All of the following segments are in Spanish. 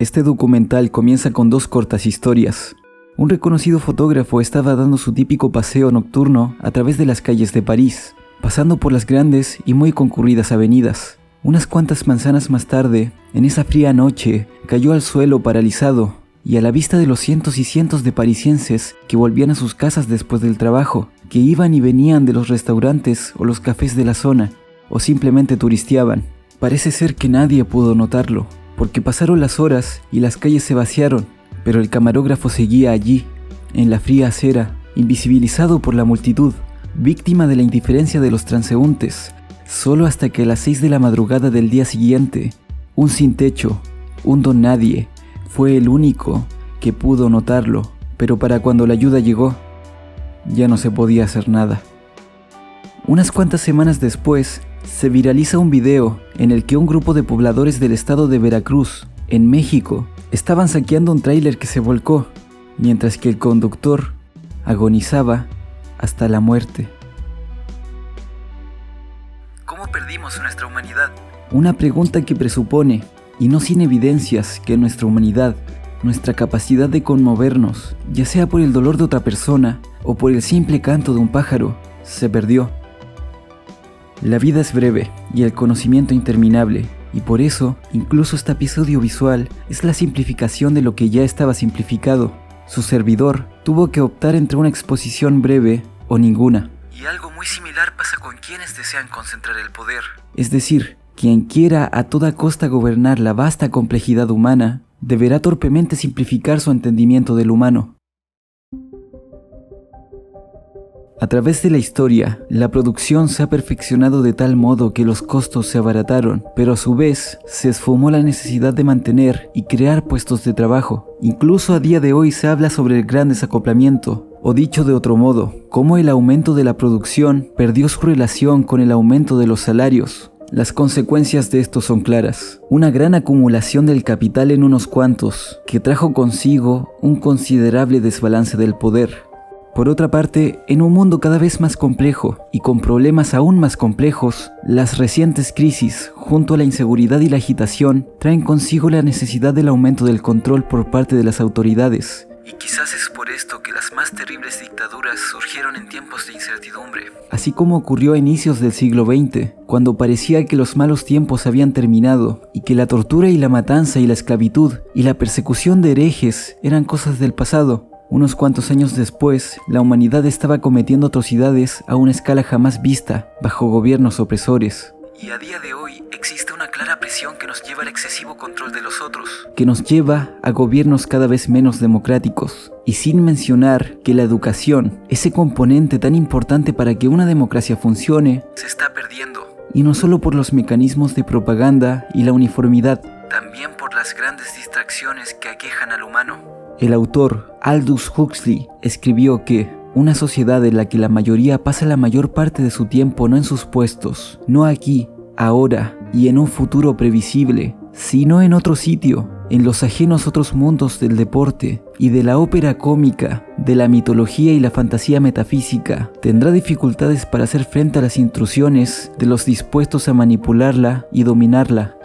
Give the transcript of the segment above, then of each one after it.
Este documental comienza con dos cortas historias. Un reconocido fotógrafo estaba dando su típico paseo nocturno a través de las calles de París, pasando por las grandes y muy concurridas avenidas. Unas cuantas manzanas más tarde, en esa fría noche, cayó al suelo paralizado, y a la vista de los cientos y cientos de parisienses que volvían a sus casas después del trabajo, que iban y venían de los restaurantes o los cafés de la zona, o simplemente turisteaban, parece ser que nadie pudo notarlo, porque pasaron las horas y las calles se vaciaron, pero el camarógrafo seguía allí, en la fría acera, invisibilizado por la multitud, víctima de la indiferencia de los transeúntes, solo hasta que a las 6 de la madrugada del día siguiente, un sin techo, un don nadie, fue el único que pudo notarlo, pero para cuando la ayuda llegó, ya no se podía hacer nada. Unas cuantas semanas después, se viraliza un video en el que un grupo de pobladores del estado de Veracruz, en México, estaban saqueando un tráiler que se volcó, mientras que el conductor agonizaba hasta la muerte. ¿Cómo perdimos nuestra humanidad? Una pregunta que presupone, y no sin evidencias, que nuestra humanidad, nuestra capacidad de conmovernos, ya sea por el dolor de otra persona o por el simple canto de un pájaro, se perdió. La vida es breve y el conocimiento interminable, y por eso, incluso este episodio visual es la simplificación de lo que ya estaba simplificado. Su servidor tuvo que optar entre una exposición breve o ninguna. Y algo muy similar pasa con quienes desean concentrar el poder. Es decir, quien quiera a toda costa gobernar la vasta complejidad humana, deberá torpemente simplificar su entendimiento del humano. A través de la historia, la producción se ha perfeccionado de tal modo que los costos se abarataron, pero a su vez se esfumó la necesidad de mantener y crear puestos de trabajo. Incluso a día de hoy se habla sobre el gran desacoplamiento, o dicho de otro modo, cómo el aumento de la producción perdió su relación con el aumento de los salarios. Las consecuencias de esto son claras. Una gran acumulación del capital en unos cuantos, que trajo consigo un considerable desbalance del poder. Por otra parte, en un mundo cada vez más complejo y con problemas aún más complejos, las recientes crisis, junto a la inseguridad y la agitación, traen consigo la necesidad del aumento del control por parte de las autoridades. Y quizás es por esto que las más terribles dictaduras surgieron en tiempos de incertidumbre. Así como ocurrió a inicios del siglo XX, cuando parecía que los malos tiempos habían terminado y que la tortura y la matanza y la esclavitud y la persecución de herejes eran cosas del pasado. Unos cuantos años después, la humanidad estaba cometiendo atrocidades a una escala jamás vista, bajo gobiernos opresores. Y a día de hoy existe una clara presión que nos lleva al excesivo control de los otros, que nos lleva a gobiernos cada vez menos democráticos. Y sin mencionar que la educación, ese componente tan importante para que una democracia funcione, se está perdiendo. Y no solo por los mecanismos de propaganda y la uniformidad, también por las grandes distracciones que aquejan al humano. El autor Aldous Huxley escribió que una sociedad en la que la mayoría pasa la mayor parte de su tiempo no en sus puestos, no aquí, ahora y en un futuro previsible, sino en otro sitio, en los ajenos otros mundos del deporte y de la ópera cómica, de la mitología y la fantasía metafísica, tendrá dificultades para hacer frente a las intrusiones de los dispuestos a manipularla y dominarla.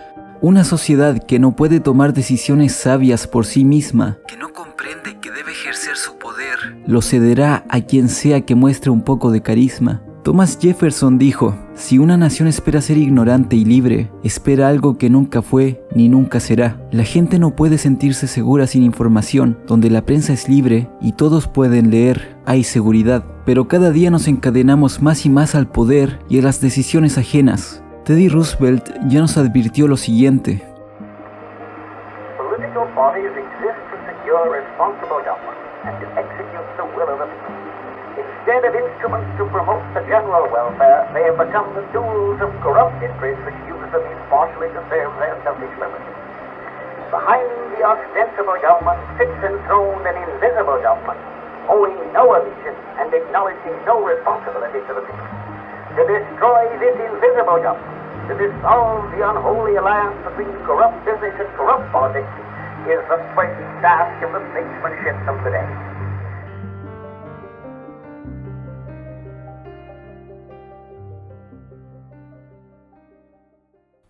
Una sociedad que no puede tomar decisiones sabias por sí misma, que no comprende que debe ejercer su poder, lo cederá a quien sea que muestre un poco de carisma. Thomas Jefferson dijo, si una nación espera ser ignorante y libre, espera algo que nunca fue ni nunca será. La gente no puede sentirse segura sin información. Donde la prensa es libre y todos pueden leer, hay seguridad. Pero cada día nos encadenamos más y más al poder y a las decisiones ajenas. Teddy Roosevelt ya nos advirtió lo siguiente. Political bodies exist to secure responsible government and to execute the will of the people. Instead of instruments to promote the general welfare, they have become the tools of corrupt interests which use them impartially to serve their selfish purposes. Behind the ostensible government sits enthroned an invisible government, owing no allegiance and acknowledging no responsibility to the people. To destroy this invisible government, to dissolve the unholy alliance between corrupt business and corrupt politics, is the first task of the statesmanship of today.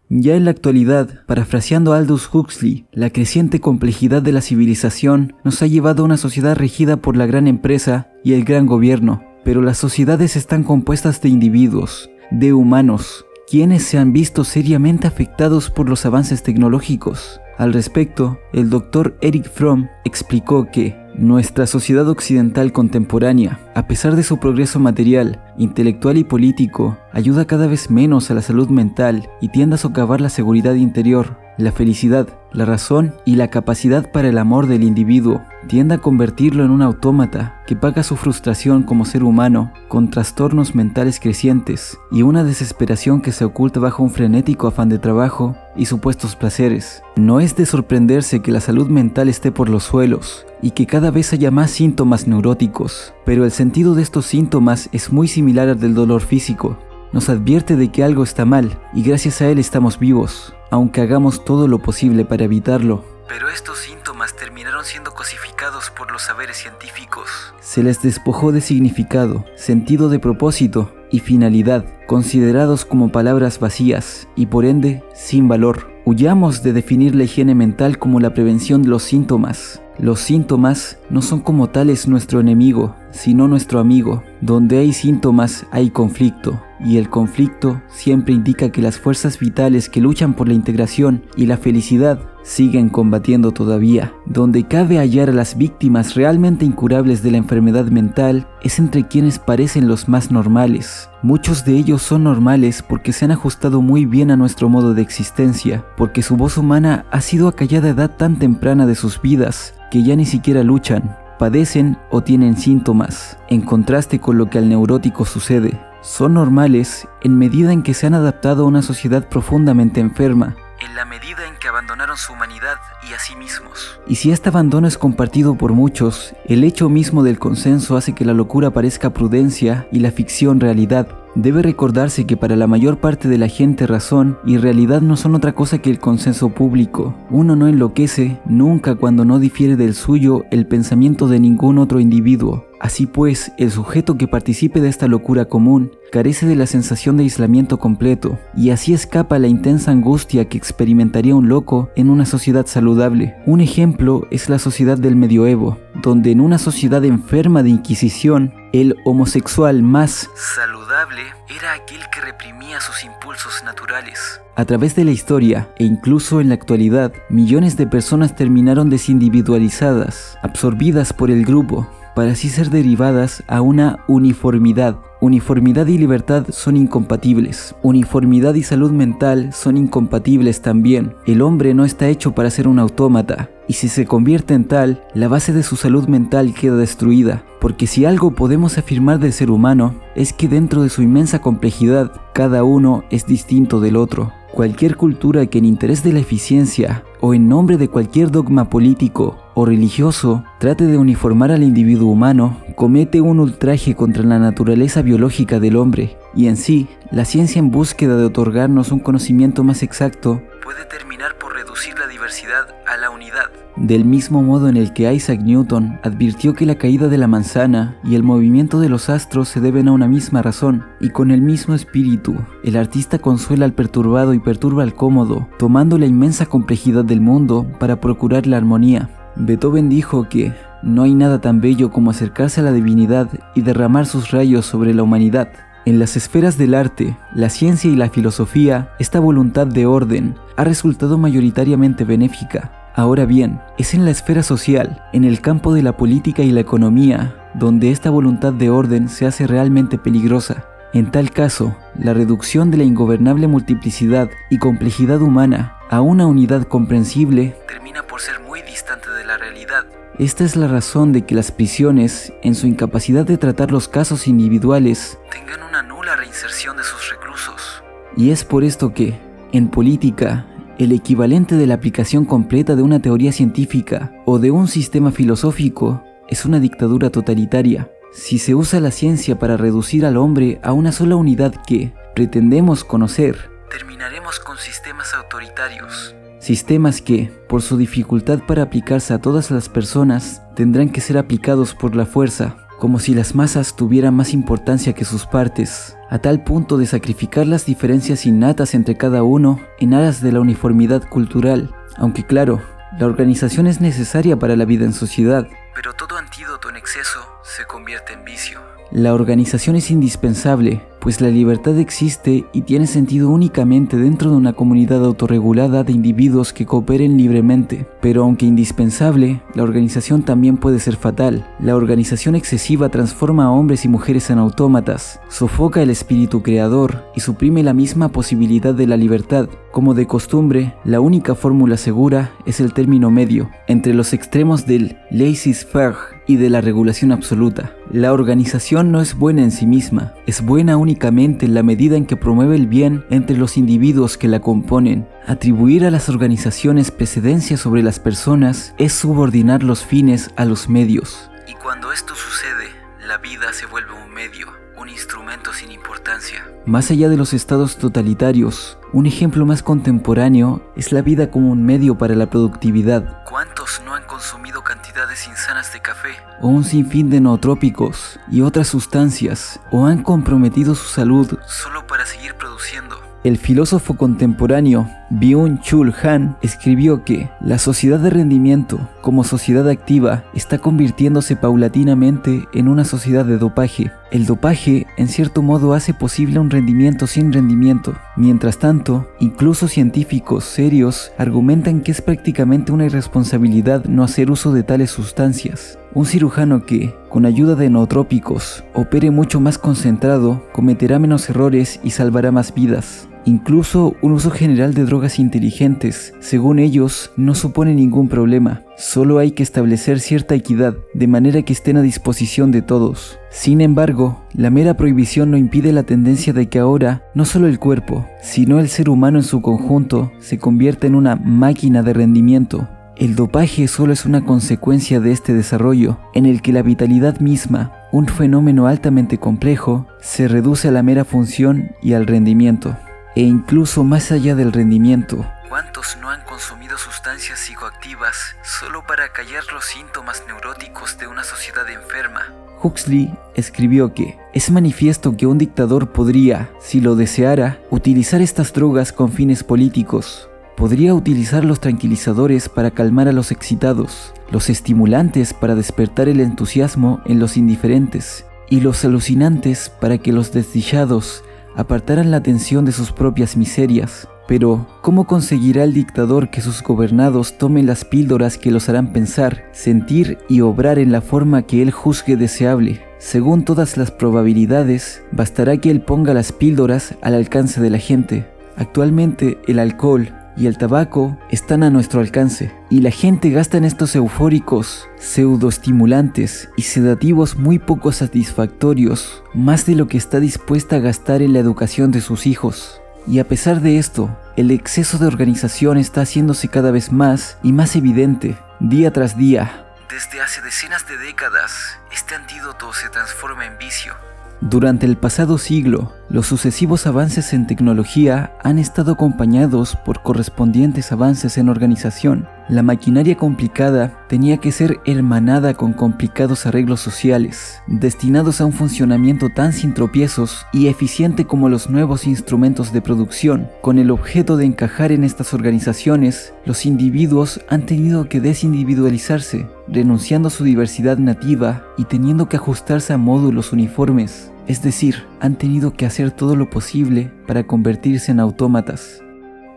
Ya en la actualidad, parafraseando a Aldous Huxley, la creciente complejidad de la civilización nos ha llevado a una sociedad regida por la gran empresa y el gran gobierno, pero las sociedades están compuestas de individuos, de humanos, quienes se han visto seriamente afectados por los avances tecnológicos. Al respecto, el Dr. Erich Fromm explicó que nuestra sociedad occidental contemporánea, a pesar de su progreso material, intelectual y político, ayuda cada vez menos a la salud mental y tiende a socavar la seguridad interior, la felicidad, la razón y la capacidad para el amor del individuo. Tiende a convertirlo en un autómata que paga su frustración como ser humano con trastornos mentales crecientes y una desesperación que se oculta bajo un frenético afán de trabajo y supuestos placeres. No es de sorprenderse que la salud mental esté por los suelos y que cada vez haya más síntomas neuróticos, pero el sentido de estos síntomas es muy similar al del dolor físico. Nos advierte de que algo está mal y gracias a él estamos vivos, aunque hagamos todo lo posible para evitarlo. Pero estos síntomas terminaron siendo cosificados por los saberes científicos. Se les despojó de significado, sentido de propósito y finalidad, considerados como palabras vacías y por ende sin valor. Huyamos de definir la higiene mental como la prevención de los síntomas. Los síntomas no son como tales nuestro enemigo, sino nuestro amigo. Donde hay síntomas hay conflicto, y el conflicto siempre indica que las fuerzas vitales que luchan por la integración y la felicidad siguen combatiendo todavía. Donde cabe hallar a las víctimas realmente incurables de la enfermedad mental es entre quienes parecen los más normales. Muchos de ellos son normales porque se han ajustado muy bien a nuestro modo de existencia, porque su voz humana ha sido acallada a edad tan temprana de sus vidas que ya ni siquiera luchan, padecen o tienen síntomas, en contraste con lo que al neurótico sucede. Son normales en medida en que se han adaptado a una sociedad profundamente enferma, en la medida en que abandonaron su humanidad y a sí mismos. Y si este abandono es compartido por muchos, el hecho mismo del consenso hace que la locura parezca prudencia y la ficción realidad. Debe recordarse que para la mayor parte de la gente razón y realidad no son otra cosa que el consenso público. Uno no enloquece nunca cuando no difiere del suyo el pensamiento de ningún otro individuo. Así pues, el sujeto que participe de esta locura común carece de la sensación de aislamiento completo, y así escapa la intensa angustia que experimentaría un loco en una sociedad saludable. Un ejemplo es la sociedad del medioevo, donde en una sociedad enferma de inquisición, el homosexual más saludable era aquel que reprimía sus impulsos naturales. A través de la historia, e incluso en la actualidad, millones de personas terminaron desindividualizadas, absorbidas por el grupo, para así ser derivadas a una uniformidad. Uniformidad y libertad son incompatibles. Uniformidad y salud mental son incompatibles también. El hombre no está hecho para ser un autómata, y si se convierte en tal, la base de su salud mental queda destruida. Porque si algo podemos afirmar del ser humano, es que dentro de su inmensa complejidad, cada uno es distinto del otro. Cualquier cultura que en interés de la eficiencia, o en nombre de cualquier dogma político o religioso, trate de uniformar al individuo humano, comete un ultraje contra la naturaleza biológica del hombre, y en sí, la ciencia en búsqueda de otorgarnos un conocimiento más exacto, puede terminar por reducir la diversidad a la unidad. Del mismo modo en el que Isaac Newton advirtió que la caída de la manzana y el movimiento de los astros se deben a una misma razón, y con el mismo espíritu, el artista consuela al perturbado y perturba al cómodo, tomando la inmensa complejidad del mundo para procurar la armonía. Beethoven dijo que no hay nada tan bello como acercarse a la divinidad y derramar sus rayos sobre la humanidad. En las esferas del arte, la ciencia y la filosofía, esta voluntad de orden ha resultado mayoritariamente benéfica. Ahora bien, es en la esfera social, en el campo de la política y la economía, donde esta voluntad de orden se hace realmente peligrosa. En tal caso, la reducción de la ingobernable multiplicidad y complejidad humana a una unidad comprensible termina por ser muy distante de la realidad. Esta es la razón de que las prisiones, en su incapacidad de tratar los casos individuales, tengan una nula reinserción de sus reclusos. Y es por esto que, en política, el equivalente de la aplicación completa de una teoría científica o de un sistema filosófico es una dictadura totalitaria. Si se usa la ciencia para reducir al hombre a una sola unidad que pretendemos conocer, terminaremos con sistemas autoritarios. Sistemas que, por su dificultad para aplicarse a todas las personas, tendrán que ser aplicados por la fuerza, como si las masas tuvieran más importancia que sus partes. a tal punto de sacrificar las diferencias innatas entre cada uno en aras de la uniformidad cultural. Aunque claro, la organización es necesaria para la vida en sociedad, pero todo antídoto en exceso se convierte en vicio. La organización es indispensable, pues la libertad existe y tiene sentido únicamente dentro de una comunidad autorregulada de individuos que cooperen libremente. Pero aunque indispensable, la organización también puede ser fatal. La organización excesiva transforma a hombres y mujeres en autómatas, sofoca el espíritu creador y suprime la misma posibilidad de la libertad. Como de costumbre, la única fórmula segura es el término medio, entre los extremos del laissez-faire y de la regulación absoluta. La organización no es buena en sí misma, es buena únicamente en la medida en que promueve el bien entre los individuos que la componen. Atribuir a las organizaciones precedencia sobre las personas es subordinar los fines a los medios. Y cuando esto sucede, la vida se vuelve un medio, un instrumento sin importancia. Más allá de los estados totalitarios, un ejemplo más contemporáneo es la vida como un medio para la productividad. ¿Cuántos no han consumido cantidades insanas de café, o un sinfín de nootrópicos y otras sustancias, o han comprometido su salud solo para seguir produciendo? El filósofo contemporáneo Byung-Chul Han escribió que la sociedad de rendimiento, como sociedad activa, está convirtiéndose paulatinamente en una sociedad de dopaje. El dopaje, en cierto modo, hace posible un rendimiento sin rendimiento. Mientras tanto, incluso científicos serios argumentan que es prácticamente una irresponsabilidad no hacer uso de tales sustancias. Un cirujano que, con ayuda de nootrópicos, opere mucho más concentrado, cometerá menos errores y salvará más vidas. Incluso un uso general de drogas inteligentes, según ellos, no supone ningún problema. Solo hay que establecer cierta equidad, de manera que estén a disposición de todos. Sin embargo, la mera prohibición no impide la tendencia de que ahora, no solo el cuerpo, sino el ser humano en su conjunto, se convierta en una máquina de rendimiento. El dopaje solo es una consecuencia de este desarrollo, en el que la vitalidad misma, un fenómeno altamente complejo, se reduce a la mera función y al rendimiento. E incluso más allá del rendimiento. ¿Cuántos no han consumido sustancias psicoactivas solo para callar los síntomas neuróticos de una sociedad enferma? Huxley escribió que es manifiesto que un dictador podría, si lo deseara, utilizar estas drogas con fines políticos. Podría utilizar los tranquilizadores para calmar a los excitados, los estimulantes para despertar el entusiasmo en los indiferentes, y los alucinantes para que los desdichados apartaran la atención de sus propias miserias. Pero, ¿cómo conseguirá el dictador que sus gobernados tomen las píldoras que los harán pensar, sentir y obrar en la forma que él juzgue deseable? Según todas las probabilidades, bastará que él ponga las píldoras al alcance de la gente. Actualmente, el alcohol y el tabaco están a nuestro alcance, y la gente gasta en estos eufóricos, pseudoestimulantes y sedativos muy poco satisfactorios, más de lo que está dispuesta a gastar en la educación de sus hijos. Y a pesar de esto, el exceso de organización está haciéndose cada vez más y más evidente, día tras día. Desde hace decenas de décadas, este antídoto se transforma en vicio. Durante el pasado siglo, los sucesivos avances en tecnología han estado acompañados por correspondientes avances en organización. La maquinaria complicada tenía que ser hermanada con complicados arreglos sociales, destinados a un funcionamiento tan sin tropiezos y eficiente como los nuevos instrumentos de producción. Con el objeto de encajar en estas organizaciones, los individuos han tenido que desindividualizarse, renunciando a su diversidad nativa y teniendo que ajustarse a módulos uniformes. Es decir, han tenido que hacer todo lo posible para convertirse en autómatas.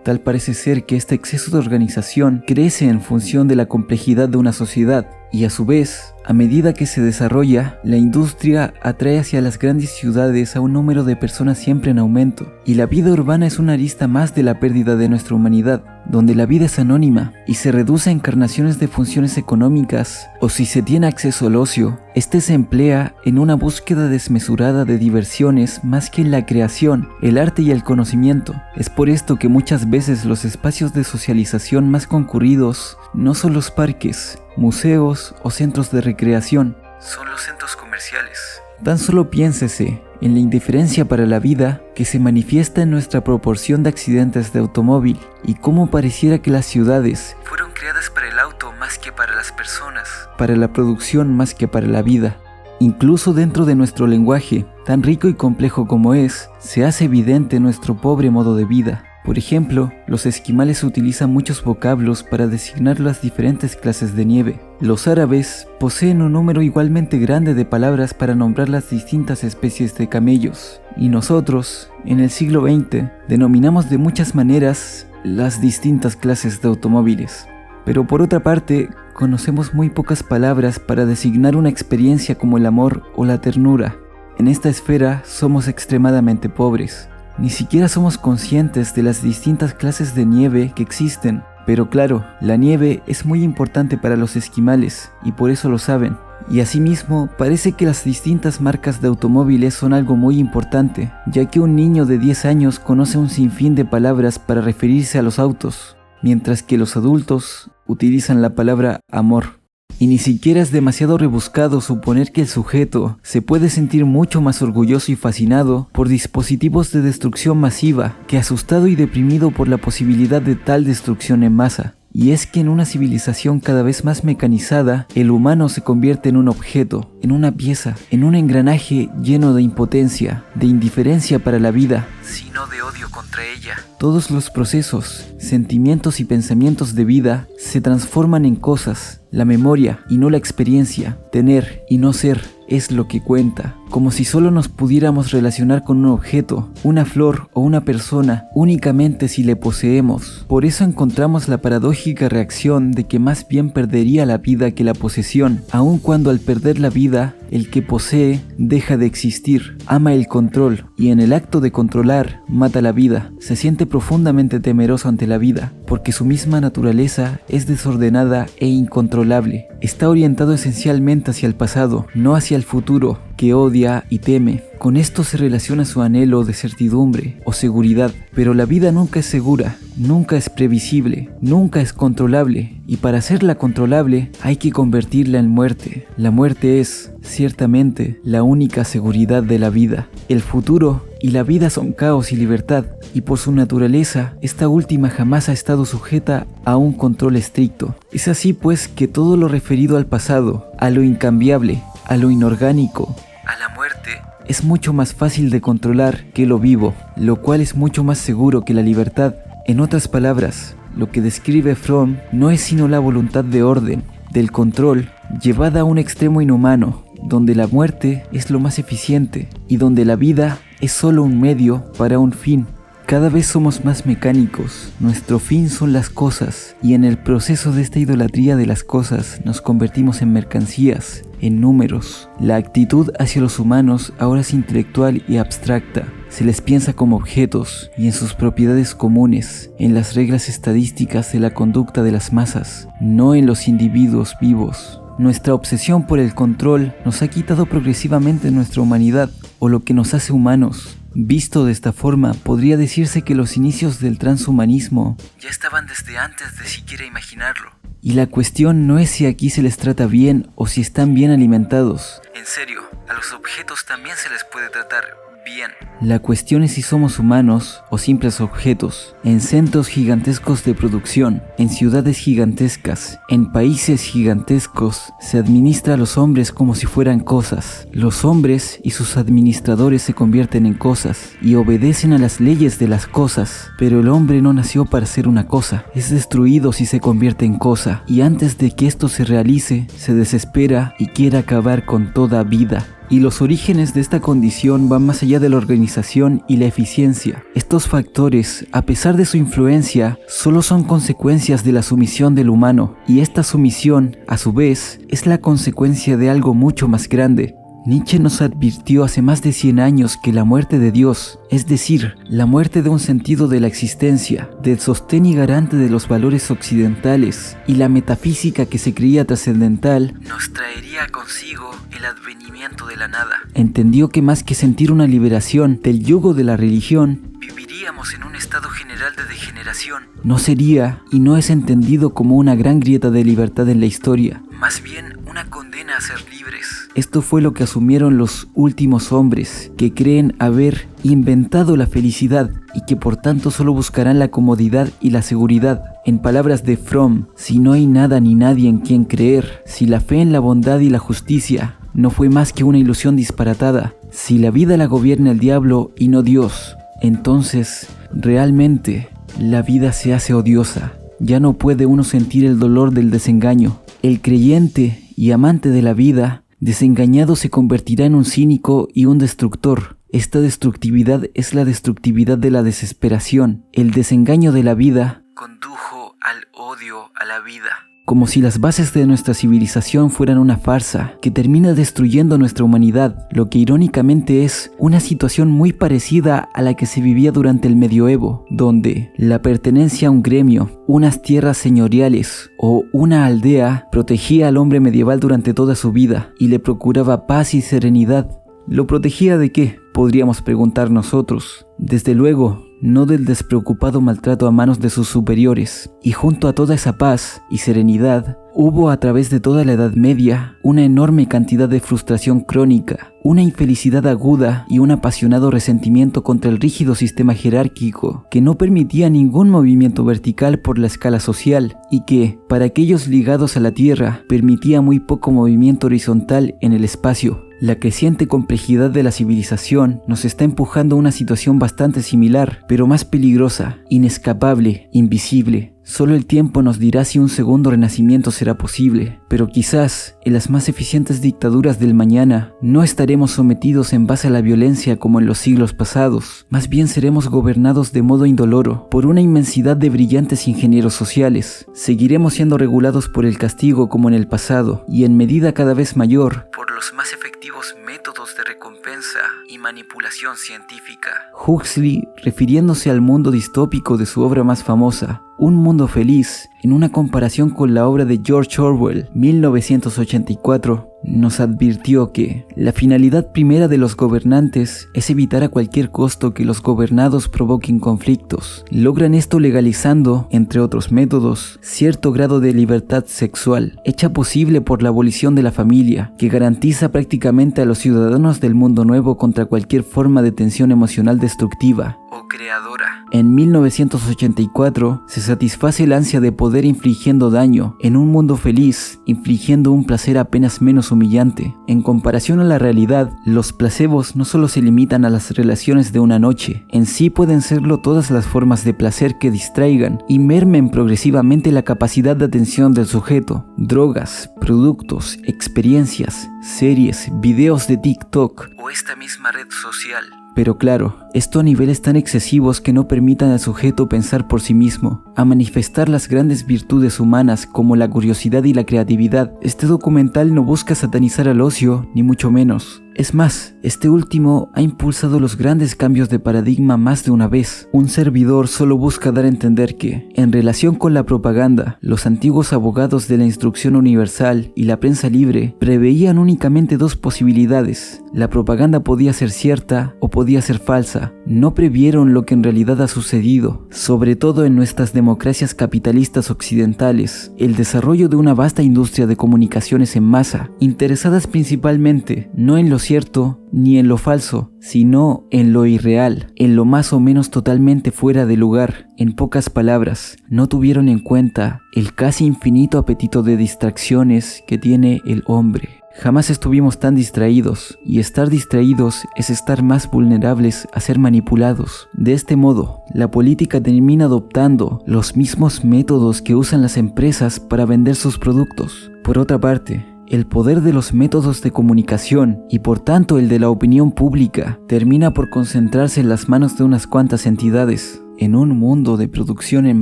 Tal parece ser que este exceso de organización crece en función de la complejidad de una sociedad y a su vez, a medida que se desarrolla, la industria atrae hacia las grandes ciudades a un número de personas siempre en aumento, y la vida urbana es una arista más de la pérdida de nuestra humanidad, donde la vida es anónima y se reduce a encarnaciones de funciones económicas, o si se tiene acceso al ocio, este se emplea en una búsqueda desmesurada de diversiones más que en la creación, el arte y el conocimiento. Es por esto que muchas veces los espacios de socialización más concurridos no son los parques, museos o centros de recreación, son los centros comerciales. Tan solo piénsese en la indiferencia para la vida que se manifiesta en nuestra proporción de accidentes de automóvil y cómo pareciera que las ciudades fueron creadas para el auto más que para las personas, para la producción más que para la vida. Incluso dentro de nuestro lenguaje, tan rico y complejo como es, se hace evidente nuestro pobre modo de vida. Por ejemplo, los esquimales utilizan muchos vocablos para designar las diferentes clases de nieve. Los árabes poseen un número igualmente grande de palabras para nombrar las distintas especies de camellos. Y nosotros, en el siglo XX, denominamos de muchas maneras las distintas clases de automóviles. Pero por otra parte, conocemos muy pocas palabras para designar una experiencia como el amor o la ternura. En esta esfera somos extremadamente pobres. Ni siquiera somos conscientes de las distintas clases de nieve que existen. Pero claro, la nieve es muy importante para los esquimales y por eso lo saben. Y asimismo, parece que las distintas marcas de automóviles son algo muy importante, ya que un niño de 10 años conoce un sinfín de palabras para referirse a los autos, mientras que los adultos utilizan la palabra amor. Y ni siquiera es demasiado rebuscado suponer que el sujeto se puede sentir mucho más orgulloso y fascinado por dispositivos de destrucción masiva que asustado y deprimido por la posibilidad de tal destrucción en masa. Y es que en una civilización cada vez más mecanizada, el humano se convierte en un objeto, en una pieza, en un engranaje lleno de impotencia, de indiferencia para la vida, sino de odio contra ella. Todos los procesos, sentimientos y pensamientos de vida se transforman en cosas. La memoria y no la experiencia, tener y no ser, es lo que cuenta. Como si solo nos pudiéramos relacionar con un objeto, una flor o una persona únicamente si le poseemos. Por eso encontramos la paradójica reacción de que más bien perdería la vida que la posesión, aun cuando al perder la vida, el que posee deja de existir, ama el control y en el acto de controlar mata la vida. Se siente profundamente temeroso ante la vida, porque su misma naturaleza es desordenada e incontrolable. Está orientado esencialmente hacia el pasado, no hacia el futuro, que odia y teme. Con esto se relaciona su anhelo de certidumbre o seguridad, pero la vida nunca es segura, nunca es previsible, nunca es controlable, y para hacerla controlable hay que convertirla en muerte. La muerte es, ciertamente, la única seguridad de la vida. El futuro y la vida son caos y libertad, y por su naturaleza, esta última jamás ha estado sujeta a un control estricto. Es así pues que todo lo referido al pasado, a lo incambiable, a lo inorgánico, a la muerte, es mucho más fácil de controlar que lo vivo, lo cual es mucho más seguro que la libertad. En otras palabras, lo que describe Fromm no es sino la voluntad de orden, del control, llevada a un extremo inhumano, donde la muerte es lo más eficiente y donde la vida es solo un medio para un fin. Cada vez somos más mecánicos, nuestro fin son las cosas, y en el proceso de esta idolatría de las cosas nos convertimos en mercancías, en números. La actitud hacia los humanos ahora es intelectual y abstracta. Se les piensa como objetos y en sus propiedades comunes, en las reglas estadísticas de la conducta de las masas, no en los individuos vivos. Nuestra obsesión por el control nos ha quitado progresivamente nuestra humanidad, o lo que nos hace humanos. Visto de esta forma, podría decirse que los inicios del transhumanismo ya estaban desde antes de siquiera imaginarlo. Y la cuestión no es si aquí se les trata bien o si están bien alimentados. En serio, a los objetos también se les puede tratar bien. La cuestión es si somos humanos o simples objetos, en centros gigantescos de producción, en ciudades gigantescas, en países gigantescos, se administra a los hombres como si fueran cosas. Los hombres y sus administradores se convierten en cosas y obedecen a las leyes de las cosas, pero el hombre no nació para ser una cosa, es destruido si se convierte en cosa, y antes de que esto se realice, se desespera y quiere acabar con toda vida. Y los orígenes de esta condición van más allá de la organización y la eficiencia. Estos factores, a pesar de su influencia, solo son consecuencias de la sumisión del humano, y esta sumisión, a su vez, es la consecuencia de algo mucho más grande. Nietzsche nos advirtió hace más de 100 años que la muerte de Dios, es decir, la muerte de un sentido de la existencia, del sostén y garante de los valores occidentales, y la metafísica que se creía trascendental, nos traería consigo el advenimiento de la nada. Entendió que más que sentir una liberación del yugo de la religión, viviríamos en un estado general de degeneración. No sería y no es entendido como una gran grieta de libertad en la historia, más bien una condena a ser libres. Esto fue lo que asumieron los últimos hombres, que creen haber inventado la felicidad y que por tanto solo buscarán la comodidad y la seguridad. En palabras de Fromm, si no hay nada ni nadie en quien creer, si la fe en la bondad y la justicia no fue más que una ilusión disparatada. Si la vida la gobierna el diablo y no Dios, entonces realmente la vida se hace odiosa. Ya no puede uno sentir el dolor del desengaño. El creyente y amante de la vida, desengañado, se convertirá en un cínico y un destructor. Esta destructividad es la destructividad de la desesperación. El desengaño de la vida condujo al odio a la vida. Como si las bases de nuestra civilización fueran una farsa que termina destruyendo nuestra humanidad, lo que irónicamente es una situación muy parecida a la que se vivía durante el medioevo, donde la pertenencia a un gremio, unas tierras señoriales o una aldea protegía al hombre medieval durante toda su vida y le procuraba paz y serenidad. ¿Lo protegía de qué?, podríamos preguntar nosotros. Desde luego, no del despreocupado maltrato a manos de sus superiores. Y junto a toda esa paz y serenidad, hubo a través de toda la Edad Media una enorme cantidad de frustración crónica, una infelicidad aguda y un apasionado resentimiento contra el rígido sistema jerárquico que no permitía ningún movimiento vertical por la escala social y que, para aquellos ligados a la tierra, permitía muy poco movimiento horizontal en el espacio. La creciente complejidad de la civilización nos está empujando a una situación bastante similar, pero más peligrosa, inescapable, invisible. Solo el tiempo nos dirá si un segundo renacimiento será posible, pero quizás en las más eficientes dictaduras del mañana no estaremos sometidos en base a la violencia como en los siglos pasados. Más bien seremos gobernados de modo indoloro por una inmensidad de brillantes ingenieros sociales. Seguiremos siendo regulados por el castigo como en el pasado y en medida cada vez mayor por los más efectivos métodos de recompensa y manipulación científica. Huxley, refiriéndose al mundo distópico de su obra más famosa, Un mundo feliz, en una comparación con la obra de George Orwell, 1984, nos advirtió que la finalidad primera de los gobernantes es evitar a cualquier costo que los gobernados provoquen conflictos. Logran esto legalizando, entre otros métodos, cierto grado de libertad sexual, hecha posible por la abolición de la familia, que garantiza prácticamente a los ciudadanos del mundo nuevo contra cualquier forma de tensión emocional destructiva o creadora. En 1984 se satisface el ansia de poder infligiendo daño, en Un mundo feliz, infligiendo un placer apenas menos humillante. En comparación a la realidad, los placebos no solo se limitan a las relaciones de una noche, en sí pueden serlo todas las formas de placer que distraigan y mermen progresivamente la capacidad de atención del sujeto. Drogas, productos, experiencias, series, videos de TikTok o esta misma red social. Pero claro, esto a niveles tan excesivos que no permitan al sujeto pensar por sí mismo, a manifestar las grandes virtudes humanas como la curiosidad y la creatividad. Este documental no busca satanizar al ocio, ni mucho menos. Es más, este último ha impulsado los grandes cambios de paradigma más de una vez. Un servidor solo busca dar a entender que, en relación con la propaganda, los antiguos abogados de la instrucción universal y la prensa libre preveían únicamente dos posibilidades. La propaganda podía ser cierta o podía ser falsa. No previeron lo que en realidad ha sucedido, sobre todo en nuestras democracias capitalistas occidentales, el desarrollo de una vasta industria de comunicaciones en masa, interesadas principalmente no en lo cierto ni en lo falso, sino en lo irreal, en lo más o menos totalmente fuera de lugar. En pocas palabras, no tuvieron en cuenta el casi infinito apetito de distracciones que tiene el hombre. Jamás estuvimos tan distraídos, y estar distraídos es estar más vulnerables a ser manipulados. De este modo, la política termina adoptando los mismos métodos que usan las empresas para vender sus productos. Por otra parte, el poder de los métodos de comunicación y por tanto el de la opinión pública termina por concentrarse en las manos de unas cuantas entidades. En un mundo de producción en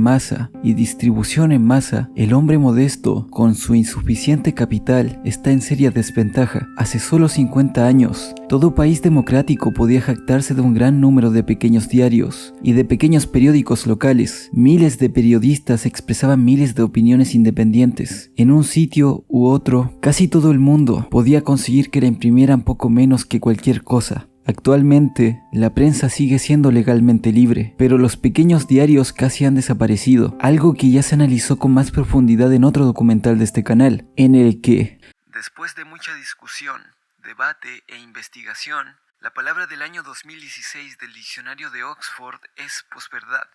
masa y distribución en masa, el hombre modesto, con su insuficiente capital, está en seria desventaja. Hace solo 50 años, todo país democrático podía jactarse de un gran número de pequeños diarios y de pequeños periódicos locales. Miles de periodistas expresaban miles de opiniones independientes. En un sitio u otro, casi todo el mundo podía conseguir que la imprimieran poco menos que cualquier cosa. Actualmente, la prensa sigue siendo legalmente libre, pero los pequeños diarios casi han desaparecido, algo que ya se analizó con más profundidad en otro documental de este canal, en el que, después de mucha discusión, debate e investigación, la palabra del año 2016 del diccionario de Oxford es posverdad.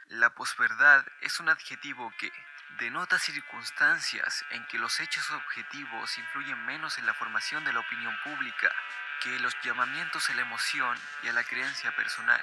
La posverdad es un adjetivo que denota circunstancias en que los hechos objetivos influyen menos en la formación de la opinión pública que los llamamientos a la emoción y a la creencia personal.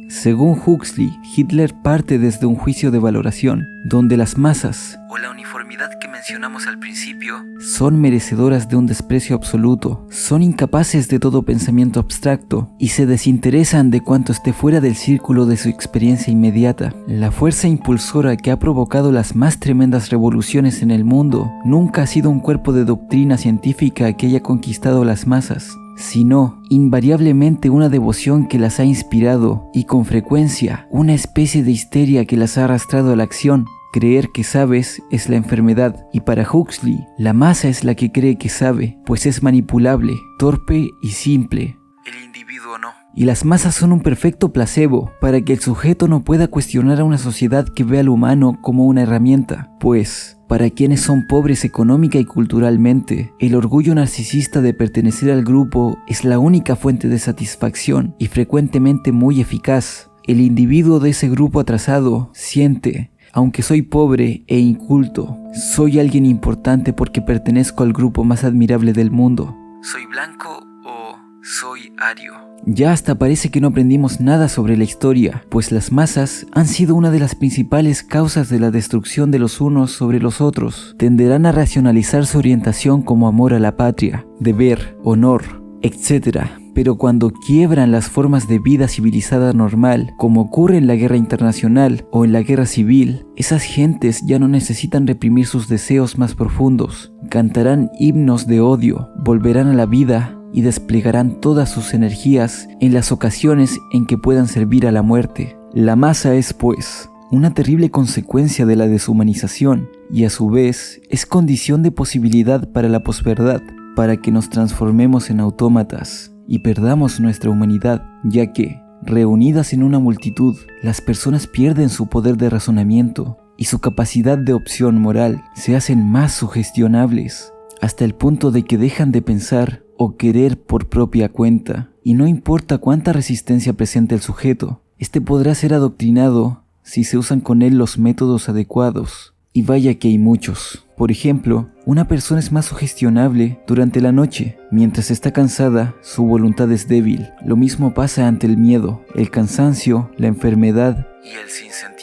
Según Huxley, Hitler parte desde un juicio de valoración, donde las masas, o la uniformidad que mencionamos al principio, son merecedoras de un desprecio absoluto, son incapaces de todo pensamiento abstracto y se desinteresan de cuanto esté fuera del círculo de su experiencia inmediata. La fuerza impulsora que ha provocado las más tremendas revoluciones en el mundo nunca ha sido un cuerpo de doctrina científica que haya conquistado las masas, sino invariablemente una devoción que las ha inspirado y con frecuencia una especie de histeria que las ha arrastrado a la acción. Creer que sabes es la enfermedad, y para Huxley, la masa es la que cree que sabe, pues es manipulable, torpe y simple. El individuo no. Y las masas son un perfecto placebo para que el sujeto no pueda cuestionar a una sociedad que ve al humano como una herramienta, pues para quienes son pobres económica y culturalmente, el orgullo narcisista de pertenecer al grupo es la única fuente de satisfacción y frecuentemente muy eficaz. El individuo de ese grupo atrasado siente: aunque soy pobre e inculto, soy alguien importante porque pertenezco al grupo más admirable del mundo. ¿Soy blanco o soy ario? Ya hasta parece que no aprendimos nada sobre la historia, pues las masas han sido una de las principales causas de la destrucción de los unos sobre los otros. Tenderán a racionalizar su orientación como amor a la patria, deber, honor, etc. Pero cuando quiebran las formas de vida civilizada normal, como ocurre en la guerra internacional o en la guerra civil, esas gentes ya no necesitan reprimir sus deseos más profundos. Cantarán himnos de odio, volverán a la vida y desplegarán todas sus energías en las ocasiones en que puedan servir a la muerte. La masa es, pues, una terrible consecuencia de la deshumanización y a su vez es condición de posibilidad para la posverdad, para que nos transformemos en autómatas y perdamos nuestra humanidad, ya que, reunidas en una multitud, las personas pierden su poder de razonamiento y su capacidad de opción moral, se hacen más sugestionables, hasta el punto de que dejan de pensar o querer por propia cuenta, y no importa cuánta resistencia presente el sujeto, este podrá ser adoctrinado si se usan con él los métodos adecuados. Y vaya que hay muchos. Por ejemplo, una persona es más sugestionable durante la noche. Mientras está cansada, su voluntad es débil. Lo mismo pasa ante el miedo, el cansancio, la enfermedad y el sinsentido.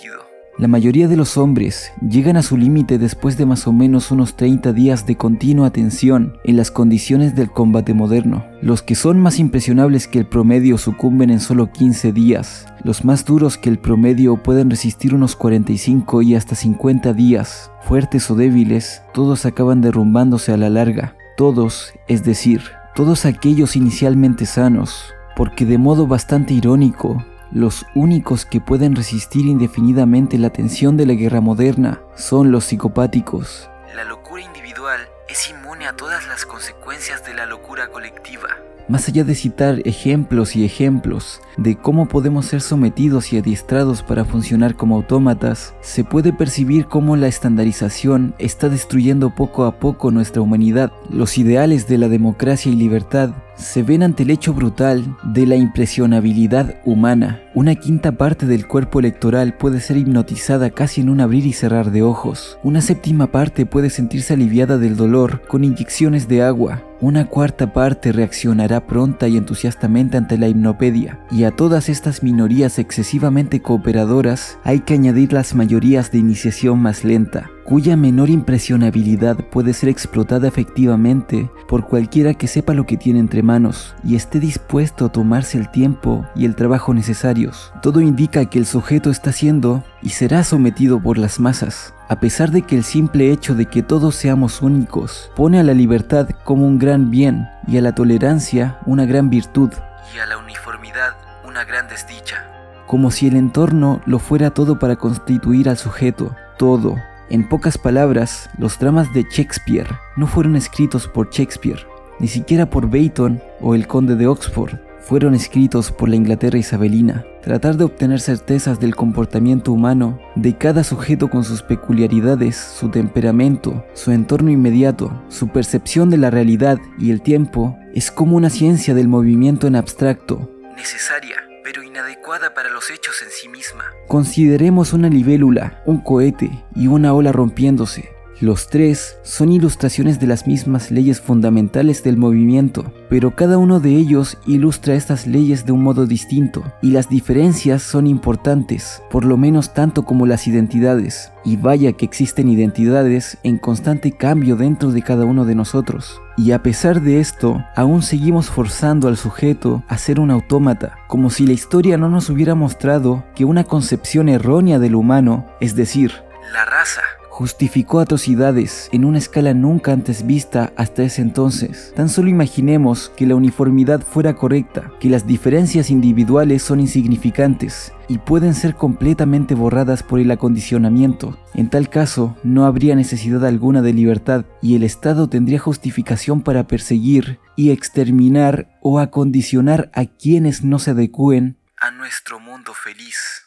La mayoría de los hombres llegan a su límite después de más o menos unos 30 días de continua tensión en las condiciones del combate moderno. Los que son más impresionables que el promedio sucumben en solo 15 días. Los más duros que el promedio pueden resistir unos 45 y hasta 50 días. Fuertes o débiles, todos acaban derrumbándose a la larga. Todos, es decir, todos aquellos inicialmente sanos, porque de modo bastante irónico, los únicos que pueden resistir indefinidamente la tensión de la guerra moderna son los psicopáticos. La locura individual es inmune a todas las consecuencias de la locura colectiva. Más allá de citar ejemplos y ejemplos de cómo podemos ser sometidos y adiestrados para funcionar como autómatas, se puede percibir cómo la estandarización está destruyendo poco a poco nuestra humanidad. Los ideales de la democracia y libertad se ven ante el hecho brutal de la impresionabilidad humana. Una quinta parte del cuerpo electoral puede ser hipnotizada casi en un abrir y cerrar de ojos. Una séptima parte puede sentirse aliviada del dolor con inyecciones de agua. Una cuarta parte reaccionará pronta y entusiastamente ante la hipnopedia. Y a todas estas minorías excesivamente cooperadoras hay que añadir las mayorías de iniciación más lenta, cuya menor impresionabilidad puede ser explotada efectivamente por cualquiera que sepa lo que tiene entre manos y esté dispuesto a tomarse el tiempo y el trabajo necesarios. Todo indica que el sujeto está siendo y será sometido por las masas, a pesar de que el simple hecho de que todos seamos únicos pone a la libertad como un gran bien y a la tolerancia una gran virtud y a la uniformidad una gran desdicha. Como si el entorno lo fuera todo para constituir al sujeto, todo. En pocas palabras, los dramas de Shakespeare no fueron escritos por Shakespeare, ni siquiera por Bacon o el conde de Oxford. Fueron escritos por la Inglaterra isabelina. Tratar de obtener certezas del comportamiento humano de cada sujeto con sus peculiaridades, su temperamento, su entorno inmediato, su percepción de la realidad y el tiempo, es como una ciencia del movimiento en abstracto, necesaria pero inadecuada adecuada para los hechos en sí misma. Consideremos una libélula, un cohete y una ola rompiéndose. Los tres son ilustraciones de las mismas leyes fundamentales del movimiento, pero cada uno de ellos ilustra estas leyes de un modo distinto, y las diferencias son importantes, por lo menos tanto como las identidades. Y vaya que existen identidades en constante cambio dentro de cada uno de nosotros. Y a pesar de esto, aún seguimos forzando al sujeto a ser un autómata, como si la historia no nos hubiera mostrado que una concepción errónea del humano, es decir, la raza, justificó atrocidades en una escala nunca antes vista hasta ese entonces. Tan solo imaginemos que la uniformidad fuera correcta, que las diferencias individuales son insignificantes y pueden ser completamente borradas por el acondicionamiento. En tal caso, no habría necesidad alguna de libertad y el Estado tendría justificación para perseguir y exterminar o acondicionar a quienes no se adecúen a nuestro mundo feliz.